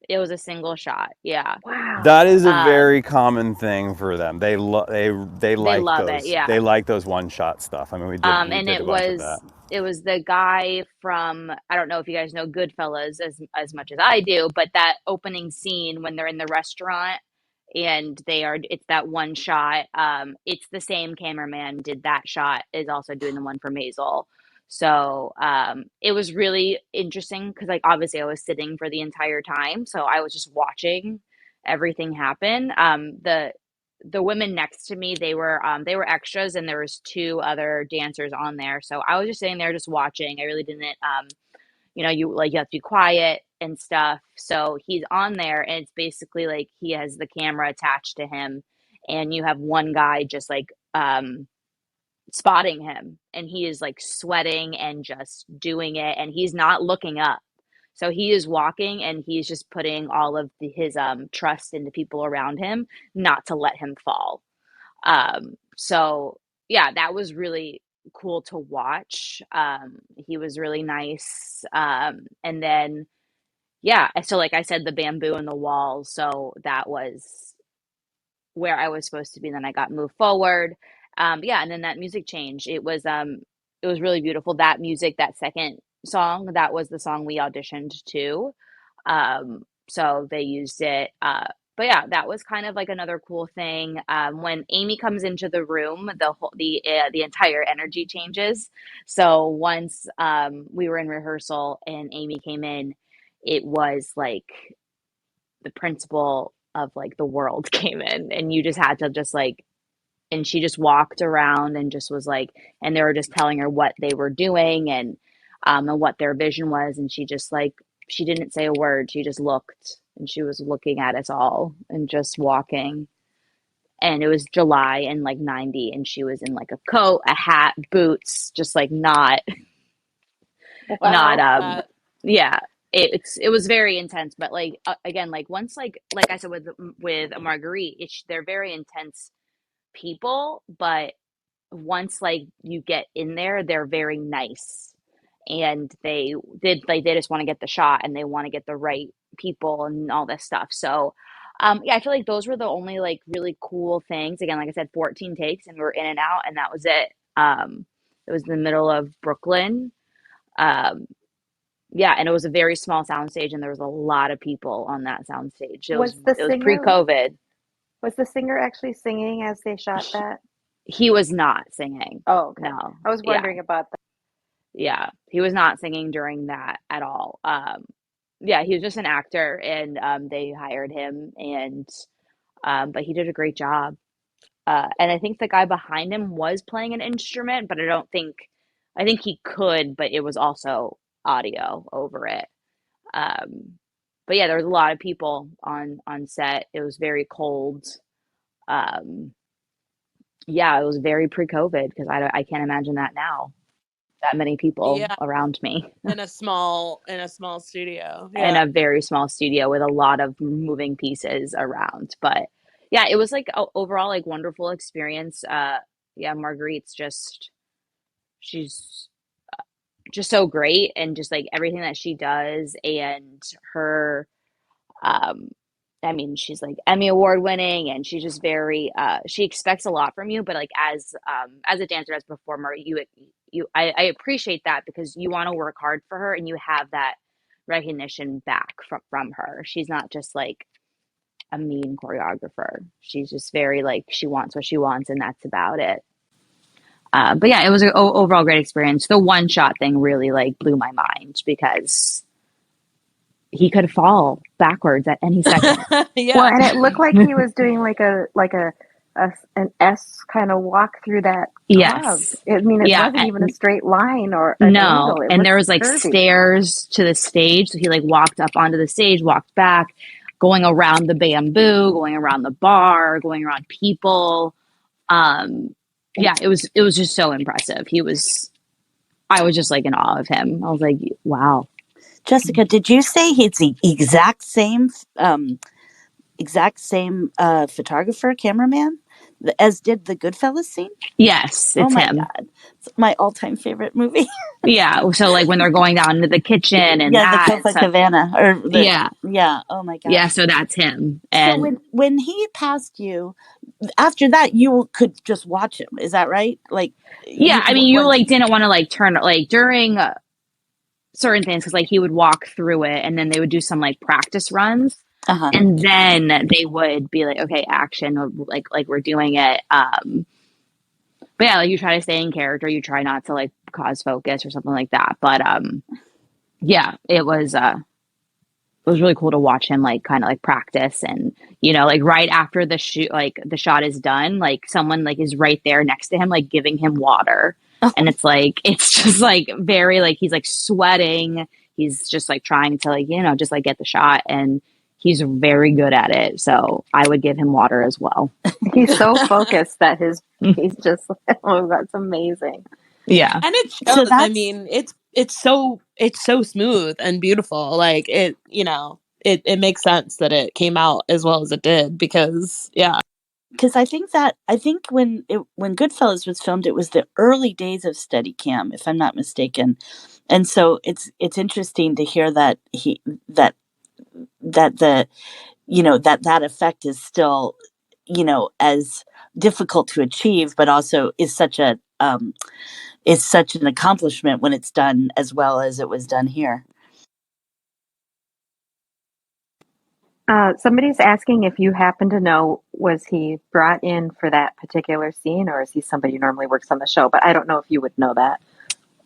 [SPEAKER 4] it was a single shot. Yeah.
[SPEAKER 5] That
[SPEAKER 2] Wow.
[SPEAKER 5] is a
[SPEAKER 4] Um,
[SPEAKER 5] very common thing for them. They
[SPEAKER 4] they
[SPEAKER 5] like
[SPEAKER 4] love it.
[SPEAKER 5] those.
[SPEAKER 4] Yeah.
[SPEAKER 5] They like those one shot stuff. I mean, we
[SPEAKER 4] And
[SPEAKER 5] did a bunch of that.
[SPEAKER 4] it was the guy from, I don't know if you guys know Goodfellas as much as I do, but that opening scene when they're in the restaurant and it's that one shot. It's the same cameraman did that shot, is also doing the one for Maisel. So it was really interesting because like obviously I was sitting for the entire time, so I was just watching everything happen. The women next to me, they were extras, and there was two other dancers on there, so I was just sitting there just watching. I really didn't you have to be quiet and stuff. So he's on there, and it's basically like he has the camera attached to him, and you have one guy just like spotting him, and he is like sweating and just doing it, and he's not looking up. So he is walking, and he's just putting all of his trust into people around him not to let him fall. So yeah, that was really cool to watch. He was really nice. And then yeah, so like I said, the bamboo and the walls. So that was where I was supposed to be. And then I got moved forward. Yeah, and then that music change. It was really beautiful. That music, that second song, that was the song we auditioned to. So they used it. But yeah, that was kind of like another cool thing. When Amy comes into the room, the entire energy changes. So once we were in rehearsal and Amy came in, it was like the principal of like the world came in, and you just had to just like, and she just walked around and just was like, and they were just telling her what they were doing, and what their vision was, and she just like, she didn't say a word, she just looked, and she was looking at us all and just walking. And it was July and like 90, and she was in like a coat, a hat, boots, just like not
[SPEAKER 2] Wow.
[SPEAKER 4] yeah, it was very intense. But like again, like once like I said with Marguerite, they're very intense people, but once like you get in there, they're very nice, and they just want to get the shot, and they want to get the right people and all this stuff. So yeah, I feel like those were the only like really cool things. Again, like I said, 14 takes, and we were in and out, and that was it. It was in the middle of Brooklyn. um yeah, and it was a very small soundstage, and there was a lot of people on that soundstage.
[SPEAKER 2] Was the
[SPEAKER 4] It was
[SPEAKER 2] singer
[SPEAKER 4] pre-COVID.
[SPEAKER 2] was the singer actually singing as they shot
[SPEAKER 4] He,
[SPEAKER 2] that?
[SPEAKER 4] he was not singing.
[SPEAKER 2] Oh, okay.
[SPEAKER 4] No.
[SPEAKER 2] I was
[SPEAKER 4] Yeah.
[SPEAKER 2] wondering about that.
[SPEAKER 4] Yeah. He was not singing during that at all. Yeah, he was just an actor, and they hired him, and but he did a great job. And I think the guy behind him was playing an instrument, but I think he could, but it was also audio over it. Um, but yeah, there was a lot of people on set. It was very cold. Um, yeah, it was very pre-COVID, because I can't imagine that now. That many people
[SPEAKER 1] Yeah,
[SPEAKER 4] around me
[SPEAKER 1] in a small studio.
[SPEAKER 4] in
[SPEAKER 1] Yeah.
[SPEAKER 4] a very small studio with a lot of moving pieces around. But yeah, it was like overall like wonderful experience. Yeah, Marguerite's she's just so great, and just like everything that she does, and her um I mean, she's like Emmy Award winning, and she's just very she expects a lot from you, but like as a dancer, as a performer, I appreciate that because you want to work hard for her and you have that recognition back from her. She's not just like a mean choreographer. She's just very like she wants what she wants and that's about it. But yeah, it was an overall great experience. The one shot thing really like blew my mind because he could fall backwards at any second.
[SPEAKER 2] Well,
[SPEAKER 1] Yeah.
[SPEAKER 2] and it looked like he was doing like an S kind of walk through that club.
[SPEAKER 4] Yes.
[SPEAKER 2] I mean, it
[SPEAKER 4] Yeah.
[SPEAKER 2] wasn't even a straight line or an
[SPEAKER 4] No.
[SPEAKER 2] angle. It
[SPEAKER 4] And there
[SPEAKER 2] looked
[SPEAKER 4] was like
[SPEAKER 2] curvy.
[SPEAKER 4] stairs to the stage. So he like walked up onto the stage, walked back, going around the bamboo, going around the bar, going around people. Yeah, it was just so impressive. I was just like in awe of him. I was like, wow.
[SPEAKER 9] Jessica, did you say he's the exact same photographer, cameraman, as did the Goodfellas scene?
[SPEAKER 4] Yes,
[SPEAKER 9] Oh
[SPEAKER 4] it's
[SPEAKER 9] my
[SPEAKER 4] him.
[SPEAKER 9] God. It's my all-time favorite movie.
[SPEAKER 4] Yeah. So like when they're going down into the kitchen and
[SPEAKER 9] Yeah, the
[SPEAKER 4] that
[SPEAKER 9] Copacabana.
[SPEAKER 4] yeah.
[SPEAKER 9] Yeah. Oh my God.
[SPEAKER 4] Yeah, so that's him.
[SPEAKER 9] So
[SPEAKER 4] And
[SPEAKER 9] when he passed you, after that you could just watch him. Is that right? Like,
[SPEAKER 4] yeah, I mean, you like didn't want to like turn like during certain things because like he would walk through it and then they would do some like practice runs and then they would be like, okay, action, or, like we're doing it. But yeah, like you try to stay in character, you try not to like cause focus or something like that. But yeah, it was really cool to watch him like kind of like practice and like right after the shoot, like the shot is done, like someone like is right there next to him like giving him water. And it's just like very like he's like sweating, he's just like trying to like just like get the shot, and he's very good at it, so I would give him water as well.
[SPEAKER 2] He's so focused that he's just oh, that's amazing.
[SPEAKER 4] Yeah.
[SPEAKER 1] And it shows. I mean, it's so smooth and beautiful. Like it makes sense that it came out as well as it did because
[SPEAKER 9] because I think when Goodfellas was filmed, it was the early days of Steadicam, if I'm not mistaken, and so it's interesting to hear that that the that effect is still as difficult to achieve, but also is such an accomplishment when it's done as well as it was done here.
[SPEAKER 2] Somebody's asking if you happen to know, was he brought in for that particular scene, or is he somebody who normally works on the show? But I don't know if you would know that.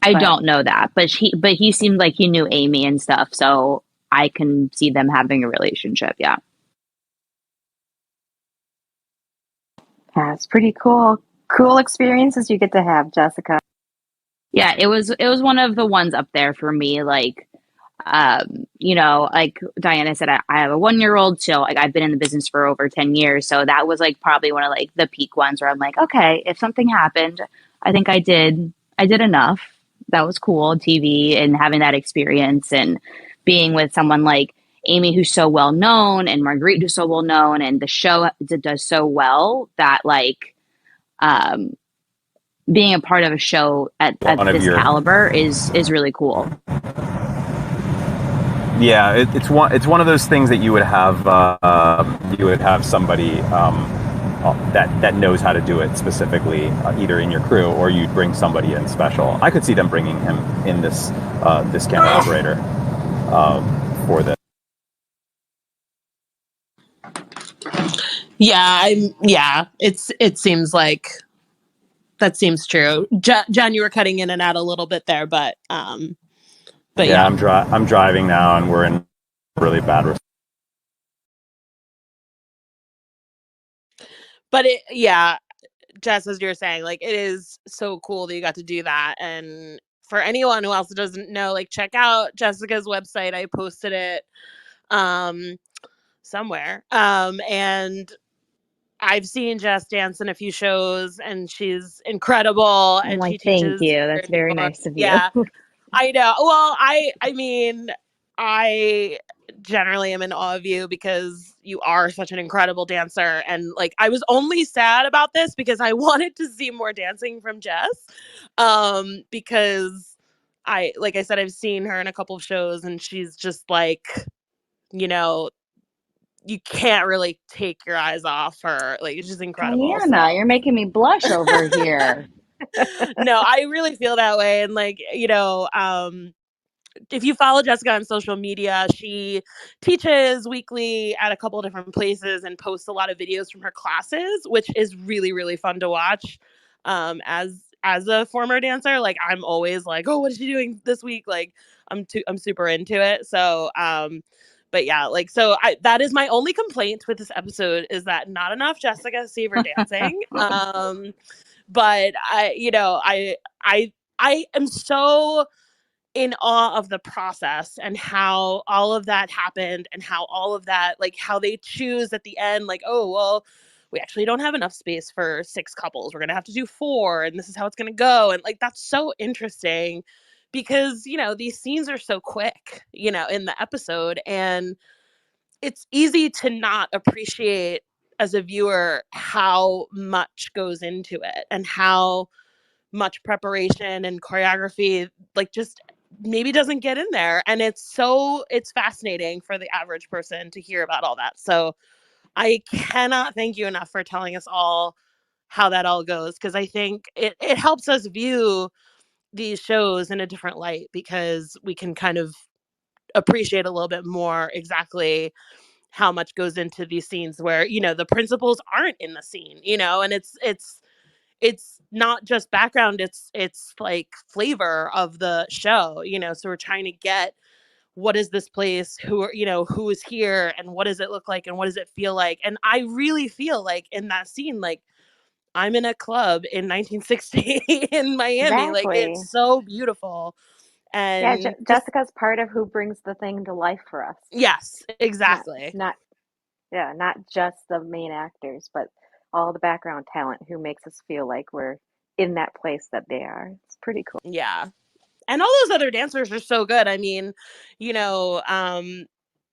[SPEAKER 4] I don't know that, but he seemed like he knew Amy and stuff, so I can see them having a relationship. Yeah.
[SPEAKER 2] Yeah, it's pretty cool. Cool experiences you get to have, Jessica.
[SPEAKER 4] Yeah, it was one of the ones up there for me. Like, like Diana said, I have a 1-year-old, so like I've been in the business for over 10 years. So that was like probably one of like the peak ones where I'm like, okay, if something happened, I think I did enough. That was cool on TV, and having that experience and being with someone like Amy, who's so well known, and Marguerite, who's so well known, and the show does so well that like, being a part of a show at this caliber is really cool.
[SPEAKER 5] Yeah, it's one of those things that you would have somebody that knows how to do it specifically, either in your crew or you'd bring somebody in special. I could see them bringing him in this camera operator for this.
[SPEAKER 1] It seems like that seems true. Jen, you were cutting in and out a little bit there, but yeah.
[SPEAKER 5] I'm driving now, and we're in really bad.
[SPEAKER 1] But Jess, as you're saying, like it is so cool that you got to do that. And for anyone who else doesn't know, like check out Jessica's website. I posted it somewhere. And I've seen Jess dance in a few shows, and she's incredible. And she teaches.
[SPEAKER 4] Thank you. That's very nice of you.
[SPEAKER 1] Yeah, I know. Well, I mean, I generally am in awe of you because you are such an incredible dancer. And like, I was only sad about this because I wanted to see more dancing from Jess. Because like I said, I've seen her in a couple of shows, and she's just like, you can't really take your eyes off her. Like, it's just incredible.
[SPEAKER 4] Diana,
[SPEAKER 1] So
[SPEAKER 4] you're making me blush over here.
[SPEAKER 1] no, I really feel that way. And like, if you follow Jessica on social media, she teaches weekly at a couple of different places and posts a lot of videos from her classes, which is really, really fun to watch. As a former dancer, like, I'm always like, oh, what is she doing this week? Like, I'm super into it. So, but yeah, like, that is my only complaint with this episode, is that not enough Jessica Seavor dancing. But I am so in awe of the process and how all of that happened, and how all of that, like, how they choose at the end, like, oh, well, we actually don't have enough space for 6 couples. We're going to have to do 4, and this is how it's going to go. And like, that's so interesting because, these scenes are so quick, in the episode, and it's easy to not appreciate as a viewer how much goes into it, and how much preparation and choreography, like, just maybe doesn't get in there. And it's fascinating for the average person to hear about all that. So I cannot thank you enough for telling us all how that all goes, because I think it helps us view these shows in a different light, because we can kind of appreciate a little bit more exactly how much goes into these scenes where, the principals aren't in the scene, and it's not just background, it's like flavor of the show, so we're trying to get, what is this place, who is here, and what does it look like, and what does it feel like. And I really feel like in that scene, like, I'm in a club in 1960 in Miami. Like,
[SPEAKER 2] Exactly.
[SPEAKER 1] it's so beautiful.
[SPEAKER 2] Yeah,
[SPEAKER 1] And just,
[SPEAKER 2] Jessica's part of who brings the thing to life for us.
[SPEAKER 1] yes,
[SPEAKER 2] Not
[SPEAKER 1] exactly.
[SPEAKER 2] not yeah, not just the main actors, but all the background talent who makes us feel like we're in that place that they are. It's pretty cool.
[SPEAKER 1] Yeah. And all those other dancers are so good. I mean, you know,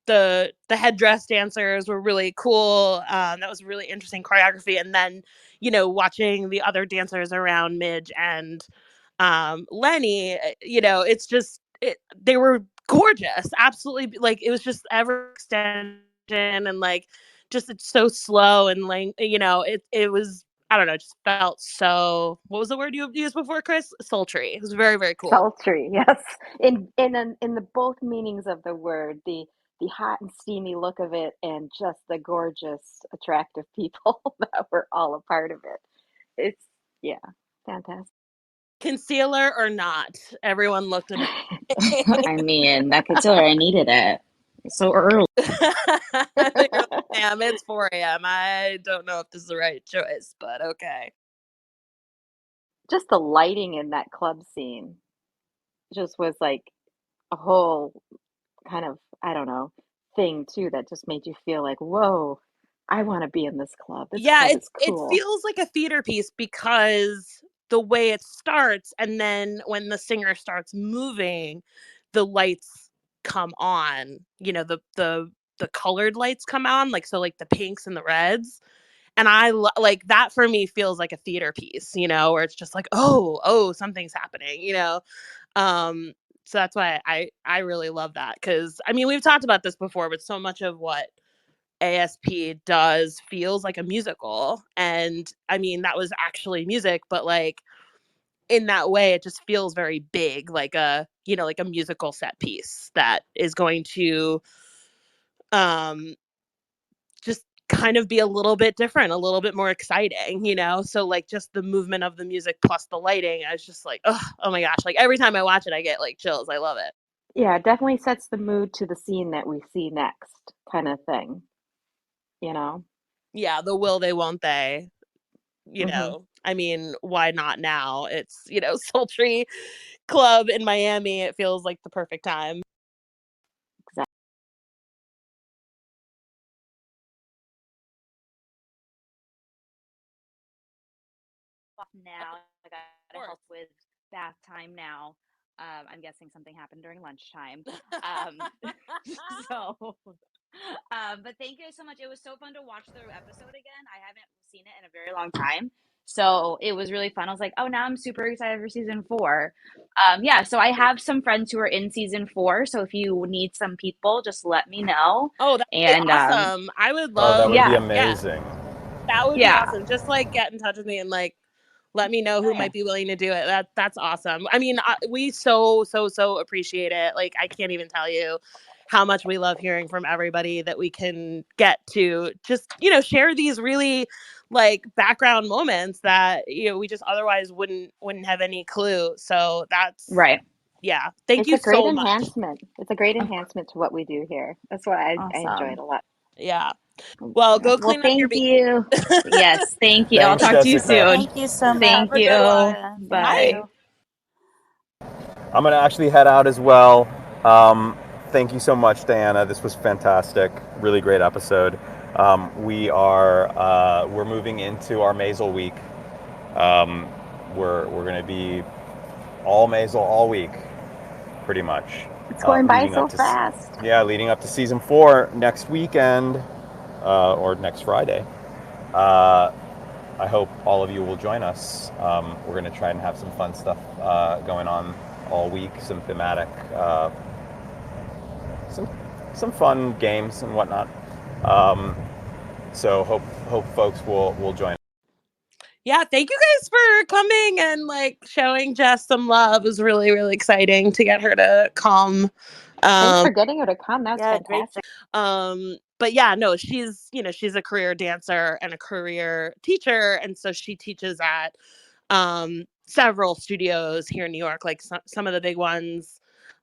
[SPEAKER 1] the headdress dancers were really cool. That was really interesting choreography. And then, watching the other dancers around Midge and Lenny, it's just they were gorgeous. Absolutely, like, it was just ever extension, and like, just, it's so slow, and like, it was, I don't know, just felt so, what was the word you used before, Chris? Sultry. It was very, very cool.
[SPEAKER 2] Sultry, yes. In the both meanings of the word, the hot and steamy look of it, and just the gorgeous, attractive people that were all a part of it. It's yeah, fantastic.
[SPEAKER 1] Concealer or not, everyone looked amazing.
[SPEAKER 4] I mean, that concealer, I needed it. It's so early.
[SPEAKER 1] You're like, damn, it's 4 a.m. I don't know if this is the right choice, but okay.
[SPEAKER 2] Just the lighting in that club scene just was like a whole kind of, I don't know, thing too that just made you feel like, whoa, I want to be in this club. This
[SPEAKER 1] Yeah,
[SPEAKER 2] club is
[SPEAKER 1] it
[SPEAKER 2] cool.
[SPEAKER 1] feels like a theater piece because the way it starts, and then when the singer starts moving, the lights come on. The colored lights come on, like, so, like, the pinks and the reds. And like, that for me feels like a theater piece, where it's just like, oh, something's happening, so that's why I really love that, because I mean, we've talked about this before, but so much of what ASP does feels like a musical. And I mean, that was actually music, but like, in that way, it just feels very big, like like a musical set piece that is going to um just kind of be a little bit different, a little bit more exciting, so like, just the movement of the music plus the lighting, I was just like, oh my gosh, like, every time I watch it, I get like chills. I love it.
[SPEAKER 2] Yeah, it definitely sets the mood to the scene that we see next, kind of thing, you know?
[SPEAKER 1] Yeah, the will they, won't they,
[SPEAKER 2] Hmm.
[SPEAKER 1] I mean, why not now? It's, sultry club in Miami. It feels like the perfect time.
[SPEAKER 2] Exactly.
[SPEAKER 4] Off now. I gotta help with bath time now. I'm guessing something happened during lunchtime. Um, so, but thank you so much. It was so fun to watch the episode again. I haven't seen it in a very long time. So it was really fun. I was like, oh, now I'm super excited for season 4. Yeah, so I have some friends who are in season 4. So if you need some people, just let me know.
[SPEAKER 1] Oh, that would be
[SPEAKER 4] And
[SPEAKER 1] awesome. I would
[SPEAKER 5] Oh, that
[SPEAKER 1] love,
[SPEAKER 5] would be
[SPEAKER 4] yeah,
[SPEAKER 1] yeah,
[SPEAKER 5] amazing.
[SPEAKER 1] that would be
[SPEAKER 4] yeah,
[SPEAKER 1] awesome. Just like get in touch with me and like let me know who
[SPEAKER 4] yeah,
[SPEAKER 1] might be willing to do it. That's awesome. I mean, we so appreciate it. Like I can't even tell you how much we love hearing from everybody that we can get to just, share these really like background moments that, we just otherwise wouldn't have any clue. So that's,
[SPEAKER 4] right.
[SPEAKER 1] yeah. Thank
[SPEAKER 2] It's
[SPEAKER 1] you
[SPEAKER 2] a great
[SPEAKER 1] so much.
[SPEAKER 2] enhancement. It's a great
[SPEAKER 4] Of
[SPEAKER 2] enhancement to what we do here. That's why I enjoy it
[SPEAKER 4] Awesome.
[SPEAKER 2] a lot.
[SPEAKER 1] Yeah. Well,
[SPEAKER 2] Yeah.
[SPEAKER 1] go
[SPEAKER 2] Well,
[SPEAKER 1] clean up your
[SPEAKER 2] thank
[SPEAKER 1] baby.
[SPEAKER 2] you.
[SPEAKER 4] Yes, thank you. I'll
[SPEAKER 5] Thanks,
[SPEAKER 4] talk to you
[SPEAKER 5] Jessica.
[SPEAKER 4] soon.
[SPEAKER 9] Thank you so much,
[SPEAKER 4] Thank
[SPEAKER 1] Have a good
[SPEAKER 4] you.
[SPEAKER 1] one.
[SPEAKER 9] Jessica. Thank
[SPEAKER 1] Bye.
[SPEAKER 4] Bye.
[SPEAKER 9] you.
[SPEAKER 5] I'm going to actually head out as well. Thank you so much, Diana. This was fantastic. Really great episode. We're moving into our Maisel week. We're going to be all Maisel all week, pretty much.
[SPEAKER 2] It's going by
[SPEAKER 5] Leading up
[SPEAKER 2] so
[SPEAKER 5] to
[SPEAKER 2] fast.
[SPEAKER 5] leading up to season 4 next weekend, or next Friday. I hope all of you will join us. We're going to try and have some fun stuff going on all week, some thematic, some fun games and whatnot. So hope folks will join.
[SPEAKER 1] Yeah, thank you guys for coming and like showing Jess some love. It was really, really exciting to get her to come.
[SPEAKER 2] Thanks for getting her to come. That was
[SPEAKER 9] Yeah, great.
[SPEAKER 2] fantastic.
[SPEAKER 1] But yeah, no, she's a career dancer and a career teacher, and so she teaches at several studios here in New York, like some of the big ones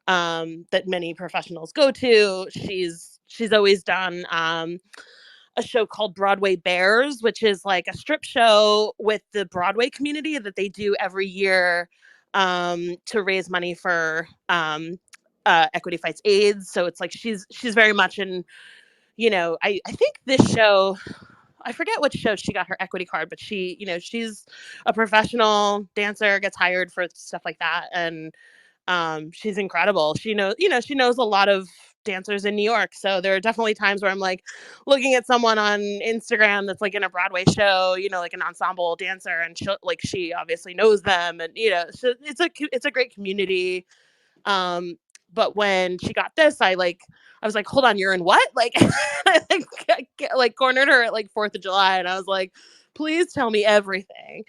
[SPEAKER 1] that many professionals go to. She's always done a show called Broadway Bears, which is like a strip show with the Broadway community that they do every year to raise money for Equity Fights AIDS. So it's like she's very much in, I think this show, I forget which show she got her equity card, but she's a professional dancer, gets hired for stuff like that. And she's incredible. She knows a lot of dancers in New York. So there are definitely times where I'm like looking at someone on Instagram that's like in a Broadway show, like an ensemble dancer, and she obviously knows them, and so it's a great community. But when she got this, I was like, hold on, you're in what? Like, I like cornered her at like 4th of July, and I was like, please tell me everything.